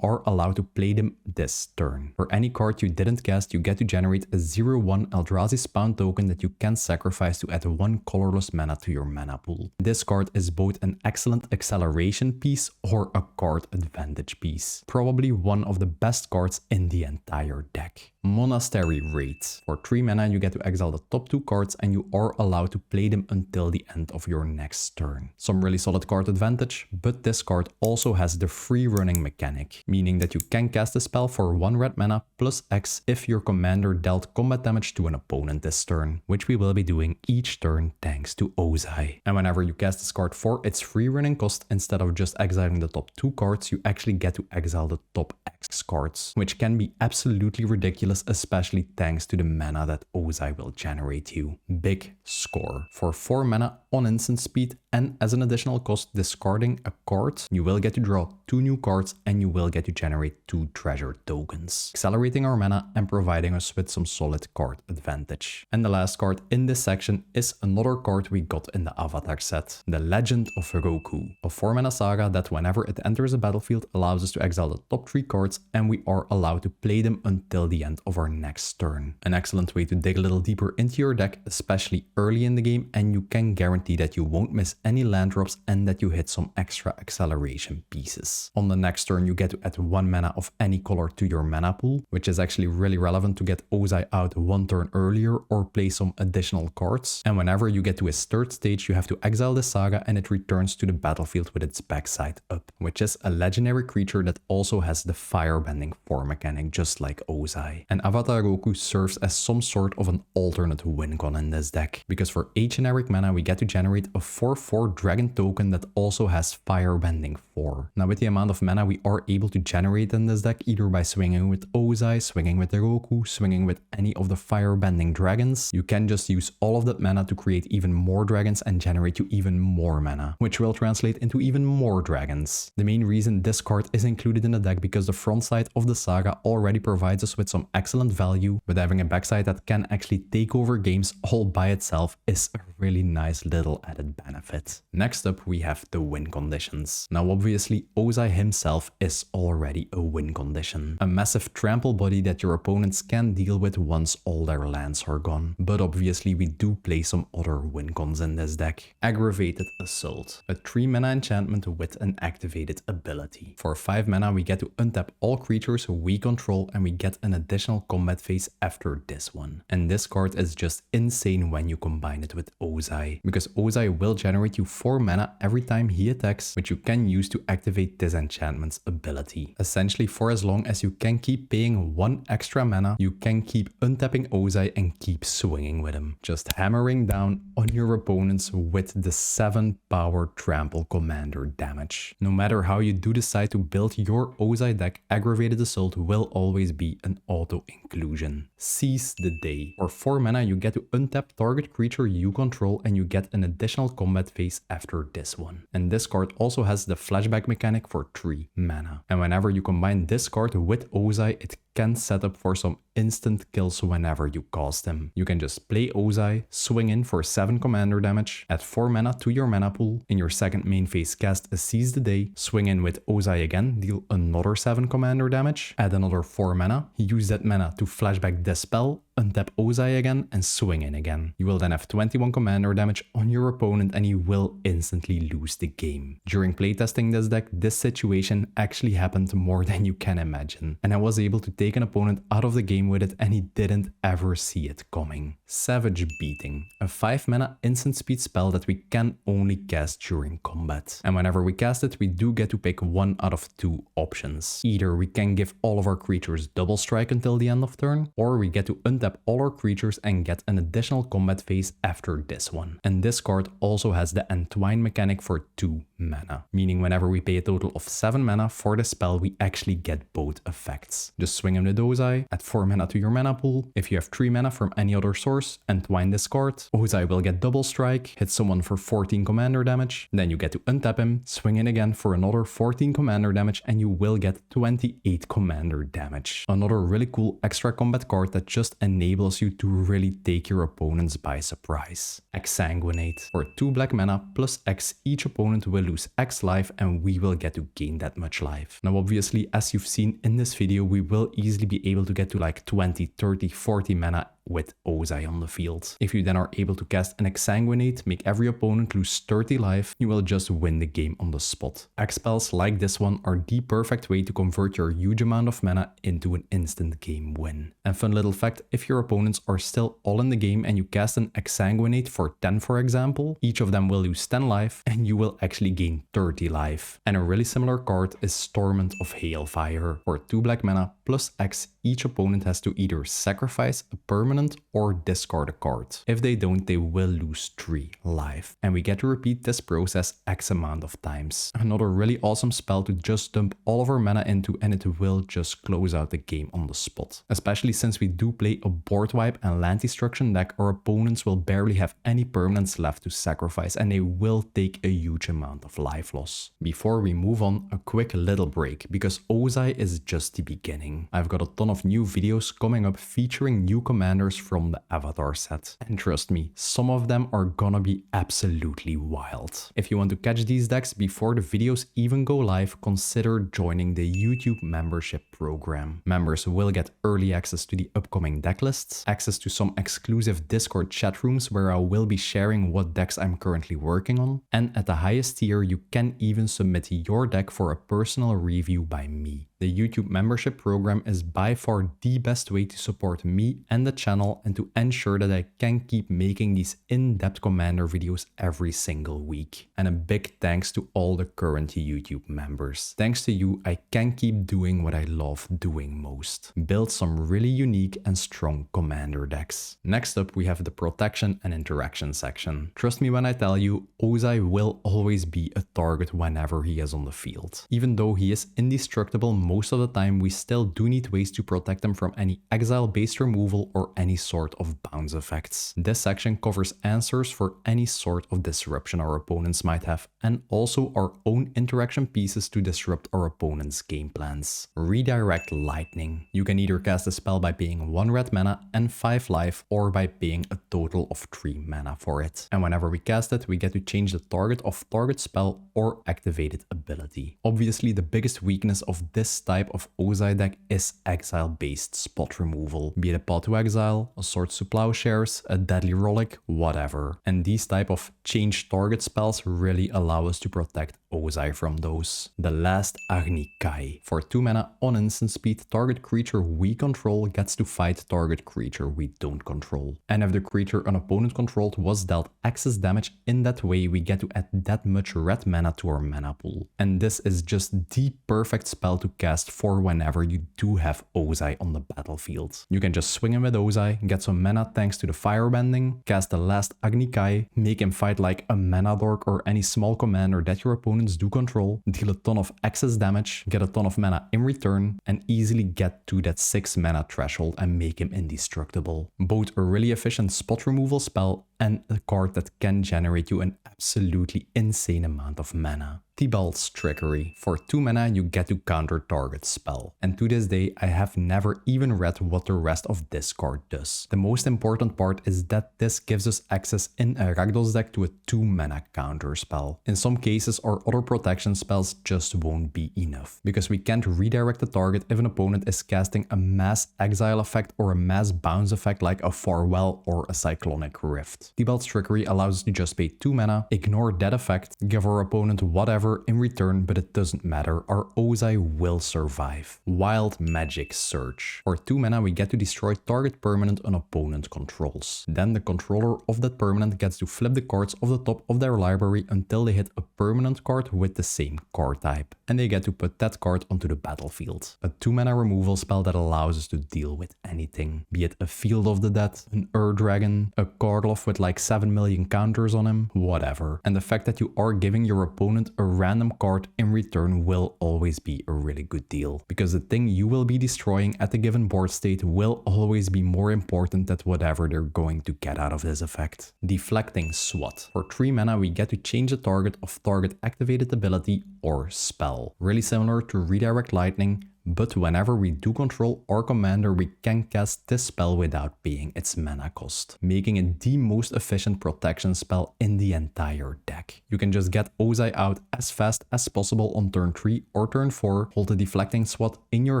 are allowed to play them this turn. For any card you didn't cast, you get to generate a 0/1 Eldrazi spawn token that you can sacrifice to add 1 colorless mana to your mana pool. This card is both an excellent acceleration piece or a card advantage piece. Probably one of the best cards in the entire deck. Monastery Raid. For 3 mana, you get to exile the top 2 cards and you are allowed to play them until the end of your next turn. Some really solid card advantage, but this card also has the free running mechanic, meaning that you can cast a spell for 1 red mana plus X if your commander dealt combat damage to an opponent this turn, which we will be doing each turn thanks to Ozai. And whenever you cast this card for its free running cost, instead of just exiling the top 2 cards, you actually get to exile the top X cards, which can be absolutely ridiculous, especially thanks to the mana that Ozai will generate you. Big Score. For 4 mana on instant speed and as an additional cost discarding a card, you will get to draw 2 new cards and you will get to generate 2 treasure tokens, accelerating our mana and providing us with some solid card advantage. And the last card in this section is another card we got in the Avatar set, the Legend of Roku, a 4 mana saga that whenever it enters a battlefield allows us to exile the top 3 cards and we are allowed to play them until the end of our next turn. An excellent way to dig a little deeper into your deck, especially early in the game, and you can guarantee that you won't miss any land drops and that you hit some extra acceleration pieces. On the next turn, you get to add 1 mana of any color to your mana pool, which is actually really relevant to get Ozai out 1 turn earlier or play some additional cards. And whenever you get to his 3rd stage, you have to exile the saga and it returns to the battlefield with its backside up, which is a legendary creature that also has the firebending 4 mechanic just like Ozai. And Avatar Roku serves as some sort of an alternate win con in this deck, because for 8 generic mana we get to generate a 4/4 dragon token that also has firebending 4. Now with the amount of mana we are able to generate in this deck, either by swinging with Ozai, swinging with the Roku, swinging with any of the firebending dragons, you can just use all of that mana to create even more dragons and generate you even more mana, which will translate into even more dragons. The main reason this card is included in the deck because the front side of the saga already provides us with some excellent value, but having a backside that can actually take over games all by itself is a really nice little added benefit. Next up we have the win conditions. Now obviously Ozai himself is already a win condition, a massive trample body that your opponents can deal with once all their lands are gone. But obviously we do play some other win cons in this deck. Aggravated Assault, a 3 mana enchantment with an activated ability. For 5 mana we get to untap all creatures we control and we get an additional combat phase after this one. And this card is just insane when you combine it with Ozai, because Ozai will generate you 4 mana every time he attacks, which you can use to activate this enchantment's ability. Essentially, for as long as you can keep paying 1 extra mana, you can keep untapping Ozai and keep swinging with him, just hammering down on your opponents with the 7 power trample commander damage. No matter how you do decide to build your Ozai deck, Aggravated Assault will always be an auto inclusion. Seize the Day. For 4 mana you get to untap target creature you control and you get an additional combat phase after this one. And this card also has the flashback mechanic for 3 mana. And whenever you combine this card with Ozai, it can set up for some instant kills whenever you cast him. You can just play Ozai, swing in for 7 commander damage, add 4 mana to your mana pool, in your second main phase cast a Seize the Day, swing in with Ozai again, deal another 7 commander damage, add another 4 mana, use that mana to flashback this spell, untap Ozai again and swing in again. You will then have 21 commander damage on your opponent and you will instantly lose the game. During playtesting this deck, this situation actually happened more than you can imagine, and I was able to take an opponent out of the game with it and he didn't ever see it coming. Savage Beating, a 5 mana instant speed spell that we can only cast during combat. And whenever we cast it, we do get to pick one out of 2 options. Either we can give all of our creatures double strike until the end of turn, or we get to untap all our creatures and get an additional combat phase after this one. And this card also has the Entwine mechanic for 2 mana, meaning whenever we pay a total of 7 mana for the spell, we actually get both effects. Just swing in with Ozai, add 4 mana to your mana pool. If you have 3 mana from any other source, Entwine this card. Ozai will get double strike, hit someone for 14 commander damage, then you get to untap him, swing in again for another 14 commander damage, and you will get 28 commander damage. Another really cool extra combat card that just enables you to really take your opponents by surprise. Exsanguinate. For 2 black mana plus X, each opponent will lose X life and we will get to gain that much life. Now obviously, as you've seen in this video, we will easily be able to get to like 20, 30, 40 mana with Ozai on the field. If you then are able to cast an Exsanguinate, make every opponent lose 30 life, you will just win the game on the spot. X spells like this one are the perfect way to convert your huge amount of mana into an instant game win. And fun little fact, if your opponents are still all in the game and you cast an Exsanguinate for 10 for example, each of them will lose 10 life and you will actually gain 30 life. And a really similar card is Torment of Hailfire. For 2 black mana plus X, each opponent has to either sacrifice a permanent or discard a card. If they don't, they will lose 3 life. And we get to repeat this process X amount of times. Another really awesome spell to just dump all of our mana into and it will just close out the game on the spot. Especially since we do play a board wipe and land destruction deck, our opponents will barely have any permanents left to sacrifice and they will take a huge amount of life loss. Before we move on, a quick little break because Ozai is just the beginning. I've got a ton of new videos coming up featuring new commanders from the Avatar set. And trust me, some of them are gonna be absolutely wild. If you want to catch these decks before the videos even go live, consider joining the YouTube membership program. Members will get early access to the upcoming deck lists, access to some exclusive Discord chat rooms where I will be sharing what decks I'm currently working on, and at the highest tier you can even submit your deck for a personal review by me. The YouTube membership program is by far the best way to support me and the channel and to ensure that I can keep making these in-depth commander videos every single week. And a big thanks to all the current YouTube members. Thanks to you, I can keep doing what I love doing most. Build some really unique and strong commander decks. Next up, we have the protection and interaction section. Trust me when I tell you, Ozai will always be a target whenever he is on the field. Even though he is indestructible most of the time, we still do need ways to protect him from any exile-based removal or any sort of bounce effects. This section covers answers for any sort of disruption our opponents might have, and also our own interaction pieces to disrupt our opponent's game plans. Redirect Lightning. You can either cast a spell by paying 1 red mana and 5 life, or by paying a total of 3 mana for it. And whenever we cast it, we get to change the target of target spell or activated ability. Obviously, the biggest weakness of this type of Ozai deck is exile-based spot removal, be it a Path to Exile, a Swords to Plowshares, a Deadly Rollick, whatever. And these type of change target spells really allow us to protect Ozai from those. The last Agni Kai. For 2 mana on instant speed, target creature we control gets to fight target creature we don't control. And if the creature an opponent controlled was dealt excess damage in that way, we get to add that much red mana to our mana pool. And this is just the perfect spell to cast for whenever you do have Ozai on the battlefield. You can just swing in with Ozai, get some mana thanks to the firebending, cast the last Agni Kai, make him fight like a mana dork or any small commander that your opponents do control, deal a ton of excess damage, get a ton of mana in return, and easily get to that 6 mana threshold and make him indestructible. Both a really efficient spot removal spell and a card that can generate you an absolutely insane amount of mana. Tibalt's Trickery. For 2 mana, you get to counter target spell. And to this day, I have never even read what the rest of this card does. The most important part is that this gives us access in a Rakdos deck to a 2 mana counter spell. In some cases, our other protection spells just won't be enough, because we can't redirect the target if an opponent is casting a mass exile effect or a mass bounce effect like a Farewell or a Cyclonic Rift. Tibalt's Trickery allows us to just pay 2 mana, ignore that effect, give our opponent whatever in return, but it doesn't matter, our Ozai will survive. Wild Magic Surge. For 2 mana, we get to destroy target permanent an opponent controls. Then the controller of that permanent gets to flip the cards off the top of their library until they hit a permanent card with the same card type, and they get to put that card onto the battlefield. A 2 mana removal spell that allows us to deal with anything, be it a Field of the Dead, an Ur-Dragon, a Karloff with like 7 million counters on him, whatever. And the fact that you are giving your opponent a random card in return will always be a really good deal, because the thing you will be destroying at a given board state will always be more important than whatever they're going to get out of this effect. Deflecting Swat. For 3 mana, we get to change the target of target activated ability or spell. Really similar to Redirect Lightning, but whenever we do control our commander, we can cast this spell without paying its mana cost, making it the most efficient protection spell in the entire deck. You can just get Ozai out as fast as possible on turn 3 or turn 4, hold the Deflecting Swat in your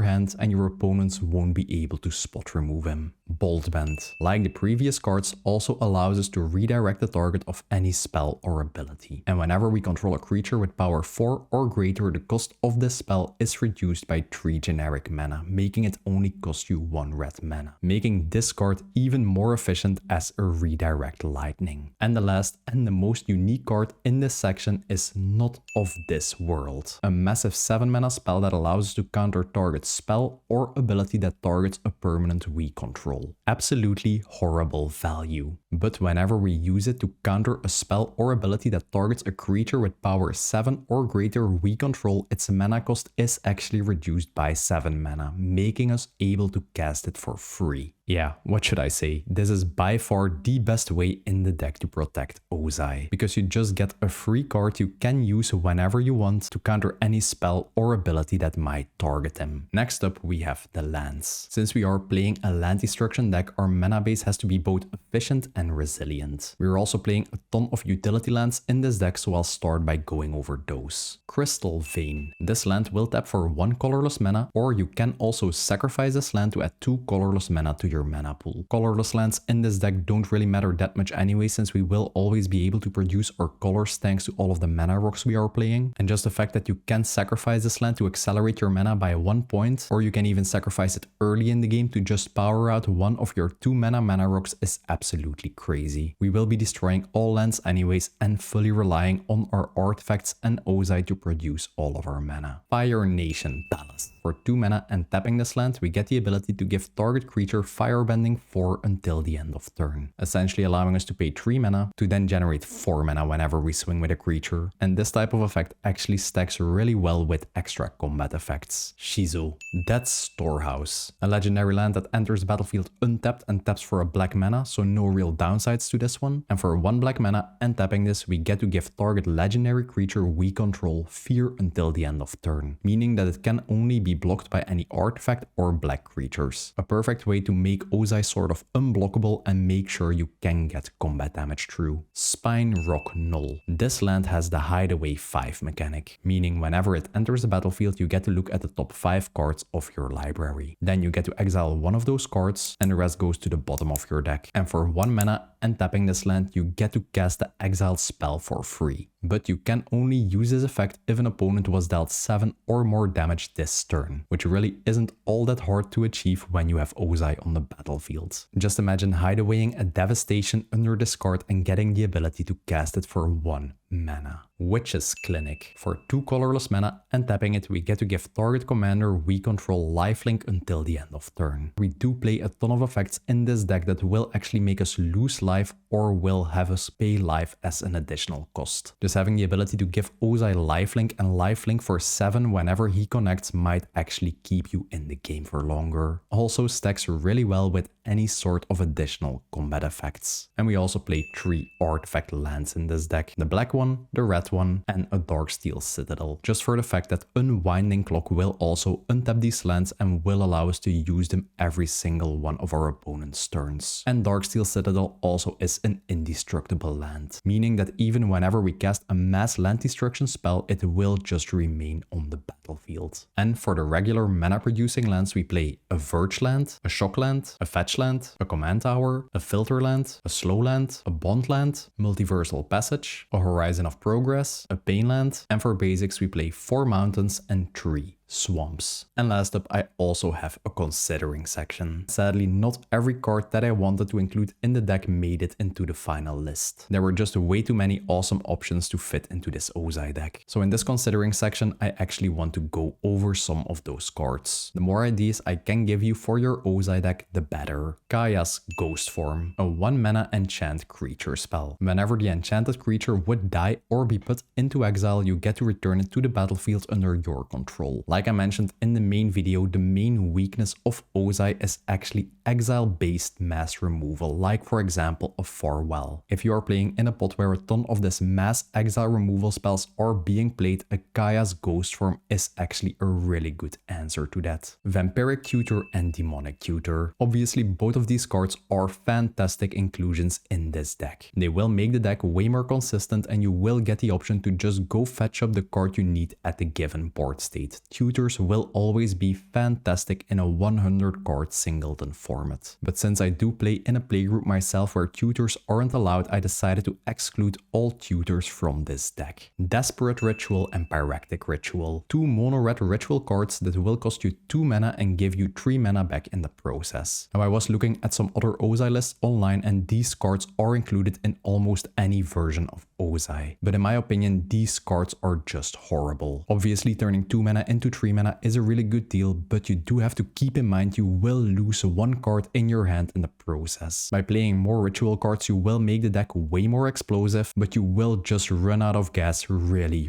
hand, and your opponents won't be able to spot remove him. Bolt Bend. Like the previous cards, also allows us to redirect the target of any spell or ability. And whenever we control a creature with power 4 or greater, the cost of this spell is reduced by 3 generic mana, making it only cost you 1 red mana, making this card even more efficient as a Redirect Lightning. And the last and the most unique card in this section is Not of This World, a massive 7 mana spell that allows us to counter target spell or ability that targets a permanent we control. Absolutely horrible value. But whenever we use it to counter a spell or ability that targets a creature with power 7 or greater we control, its mana cost is actually reduced by 7 mana, making us able to cast it for free. Yeah, what should I say? This is by far the best way in the deck to protect Ozai, because you just get a free card you can use whenever you want to counter any spell or ability that might target him. Next up, we have the lands. Since we are playing a land destruction deck, our mana base has to be both efficient and resilient. We're also playing a ton of utility lands in this deck, so I'll start by going over those. Crystal Vein. This land will tap for 1 colorless mana, or you can also sacrifice this land to add 2 colorless mana to your mana pool. Colorless lands in this deck don't really matter that much anyway, since we will always be able to produce our colors thanks to all of the mana rocks we are playing. And just the fact that you can sacrifice this land to accelerate your mana by 1 point, or you can even sacrifice it early in the game to just power out one of your 2 mana rocks is absolutely crazy. We will be destroying all lands anyways and fully relying on our artifacts and Ozai to produce all of our mana. Fire Nation Palace. For 2 mana and tapping this land, we get the ability to give target creature Firebending 4 until the end of turn, essentially allowing us to pay 3 mana to then generate 4 mana whenever we swing with a creature. And this type of effect actually stacks really well with extra combat effects. Shizo, Death's Storehouse. A legendary land that enters the battlefield untapped and taps for a black mana, so no real downsides to this one. And for 1 black mana and tapping this, we get to give target legendary creature we control fear until the end of turn, meaning that it can only be blocked by any artifact or black creatures. A perfect way to make Ozai sort of unblockable and make sure you can get combat damage through. Spine Rock Null. This land has the Hideaway 5 mechanic, meaning whenever it enters the battlefield, you get to look at the top 5 cards of your library. Then you get to exile one of those cards and the rest goes to the bottom of your deck. And for 1 mana and tapping this land, you get to cast the exile spell for free. But you can only use this effect if an opponent was dealt 7 or more damage this turn, which really isn't all that hard to achieve when you have Ozai on the battlefield. Just imagine hidewaying a devastation under this card and getting the ability to cast it for 1 mana. Witch's Clinic. For 2 colorless mana and tapping it, we get to give target commander we control lifelink until the end of turn. We do play a ton of effects in this deck that will actually make us lose life or will have us pay life as an additional cost. Just having the ability to give Ozai lifelink and lifelink for 7 whenever he connects might actually keep you in the game for longer. Also stacks really well with any sort of additional combat effects. And we also play 3 artifact lands in this deck. The black one, the red one, and a Darksteel Citadel. Just for the fact that Unwinding Clock will also untap these lands and will allow us to use them every single one of our opponent's turns. And Darksteel Citadel also is an indestructible land, meaning that even whenever we cast a mass land destruction spell, it will just remain on the battlefield. And for the regular mana producing lands, we play a Verge land, a Shock land, a Fetch land, a Command Tower, a Filter land, a Slow land, a Bond land, Multiversal Passage, a Horizon of Progress, a Pain land, and for basics we play 4 mountains and 3 swamps. And last up, I also have a considering section. Sadly, not every card that I wanted to include in the deck made it into the final list. There were just way too many awesome options to fit into this Ozai deck. So in this considering section, I actually want to go over some of those cards. The more ideas I can give you for your Ozai deck, the better. Kaya's Ghost Form, a 1 mana enchant creature spell. Whenever the enchanted creature would die or be put into exile, you get to return it to the battlefield under your control. Like I mentioned in the main video, the main weakness of Ozai is actually exile-based mass removal, like for example a Farewell. If you are playing in a pot where a ton of this mass exile removal spells are being played, a Kaya's Ghost Form is actually a really good answer to that. Vampiric Tutor and Demonic Tutor. Obviously both of these cards are fantastic inclusions in this deck. They will make the deck way more consistent and you will get the option to just go fetch up the card you need at the given board state. Tutors will always be fantastic in a 100 card singleton format. But since I do play in a playgroup myself where tutors aren't allowed, I decided to exclude all tutors from this deck. Desperate Ritual and Pyractic Ritual. 2 mono red ritual cards that will cost you 2 mana and give you 3 mana back in the process. Now I was looking at some other Ozai lists online and these cards are included in almost any version of Ozai. But in my opinion, these cards are just horrible. Obviously turning 2 mana into 3 mana is a really good deal, but you do have to keep in mind you will lose 1 card in your hand in the process. By playing more ritual cards, you will make the deck way more explosive, but you will just run out of gas really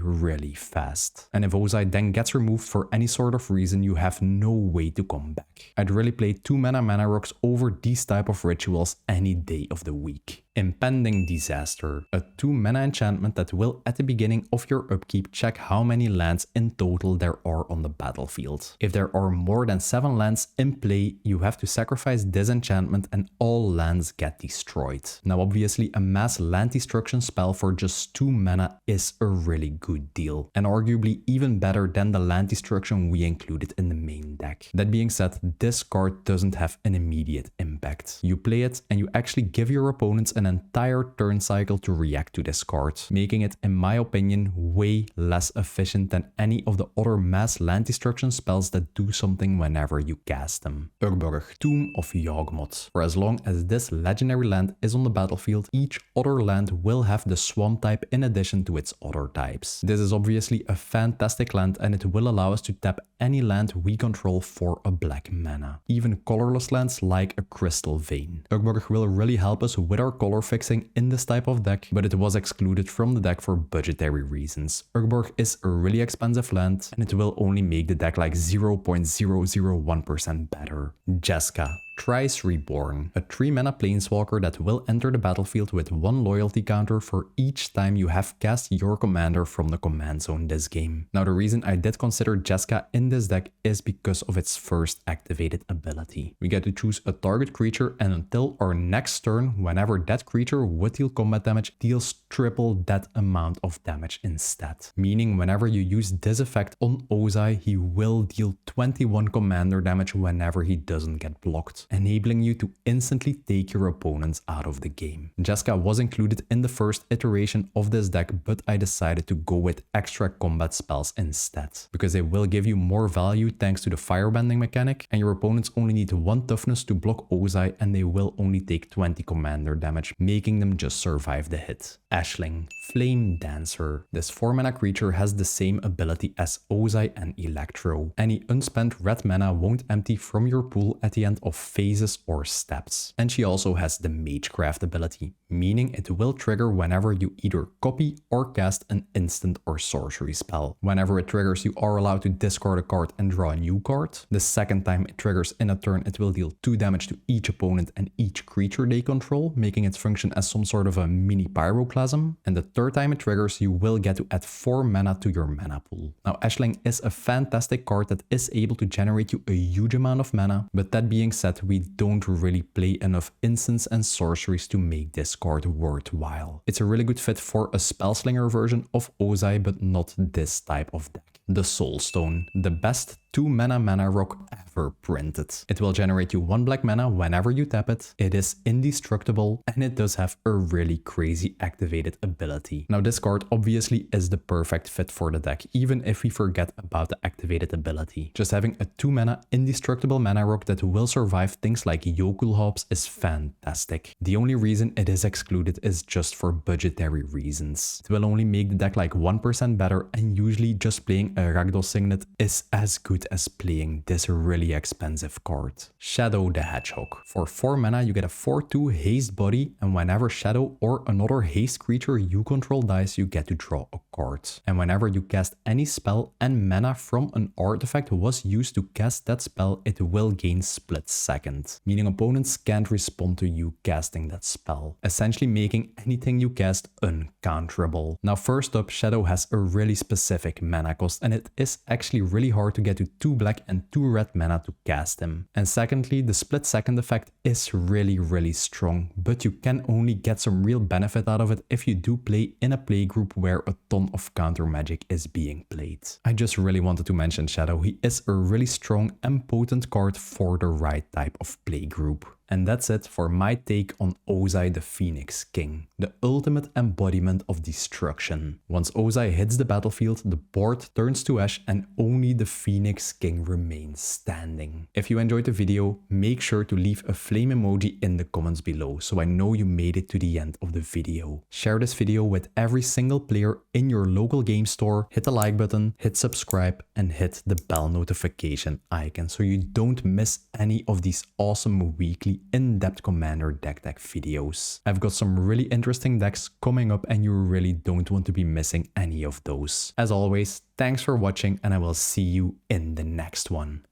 fast. And if Ozai then gets removed for any sort of reason, you have no way to come back. I'd really play 2 mana rocks over these type of rituals any day of the week. Impending Disaster, a 2 mana enchantment that will at the beginning of your upkeep check how many lands in total there are on the battlefield. If there are more than 7 lands in play, you have to sacrifice this enchantment and all lands get destroyed. Now obviously a mass land destruction spell for just 2 mana is a really good deal, and arguably even better than the land destruction we included in the main deck. That being said, this card doesn't have an immediate impact. You play it and you actually give your opponents an entire turn cycle to react to this card, making it, in my opinion, way less efficient than any of the other mass land destruction spells that do something whenever you cast them. Urborg, Tomb of Yawgmoth. For as long as this legendary land is on the battlefield, each other land will have the swamp type in addition to its other types. This is obviously a fantastic land and it will allow us to tap any land we control for a black mana. Even colorless lands like a Crystal Vein. Urborg will really help us with our color fixing in this type of deck, but it was excluded from the deck for budgetary reasons. Urborg is a really expensive land and it will only make the deck like 0.001% better. Jeska, Thrice Reborn, a 3 mana planeswalker that will enter the battlefield with 1 loyalty counter for each time you have cast your commander from the command zone this game. Now the reason I did consider Jeska in this deck is because of its first activated ability. We get to choose a target creature and until our next turn, whenever that creature would deal combat damage, deals triple that amount of damage instead. Meaning whenever you use this effect on Ozai, he will deal 21 commander damage whenever he doesn't get blocked. card, enabling you to instantly take your opponents out of the game. Jessica was included in the first iteration of this deck, but I decided to go with extra combat spells instead, because they will give you more value thanks to the firebending mechanic, and your opponents only need 1 toughness to block Ozai, and they will only take 20 commander damage, making them just survive the hit. Ashling, Flame Dancer. This 4-mana creature has the same ability as Ozai and Electro. Any unspent red mana won't empty from your pool at the end of phases or steps. And she also has the Magecraft ability, meaning it will trigger whenever you either copy or cast an instant or sorcery spell. Whenever it triggers, you are allowed to discard a card and draw a new card. The second time it triggers in a turn, it will deal 2 damage to each opponent and each creature they control, making it function as some sort of a mini pyroclasm. And the third time it triggers, you will get to add 4 mana to your mana pool. Now, Ashling is a fantastic card that is able to generate you a huge amount of mana, but that being said, we don't really play enough instants and sorceries to make this card worthwhile. It's a really good fit for a Spellslinger version of Ozai, but not this type of deck. The Soulstone, the best 2-mana mana rock ever printed. It will generate you 1 black mana whenever you tap it. It is indestructible, and it does have a really crazy activated ability. Now, this card obviously is the perfect fit for the deck, even if we forget about the activated ability. Just having a 2-mana indestructible mana rock that will survive things like Yokul Hops is fantastic. The only reason it is excluded is just for budgetary reasons. It will only make the deck like 1% better, and usually just playing a Rakdos Signet is as good as playing this really expensive card. Shadow the Hedgehog. For 4 mana, you get a 4/2 haste body, and whenever Shadow or another haste creature you control dies, you get to draw a card. And whenever you cast any spell and mana from an artifact was used to cast that spell, it will gain split second, meaning opponents can't respond to you casting that spell, essentially making anything you cast uncounterable. Now, first up, Shadow has a really specific mana cost, and it is actually really hard to get to 2 black and 2 red mana to cast him. And secondly, the split second effect is really strong, but you can only get some real benefit out of it if you do play in a playgroup where a ton of counter magic is being played. I just really wanted to mention Shadow. He is a really strong and potent card for the right type of playgroup. And that's it for my take on Ozai the Phoenix King, the ultimate embodiment of destruction. Once Ozai hits the battlefield, the board turns to ash and only the Phoenix King remains standing. If you enjoyed the video, make sure to leave a flame emoji in the comments below so I know you made it to the end of the video. Share this video with every single player in your local game store, hit the like button, hit subscribe, and hit the bell notification icon so you don't miss any of these awesome weekly in-depth commander deck videos. I've got some really interesting decks coming up and you really don't want to be missing any of those. As always, thanks for watching and I will see you in the next one.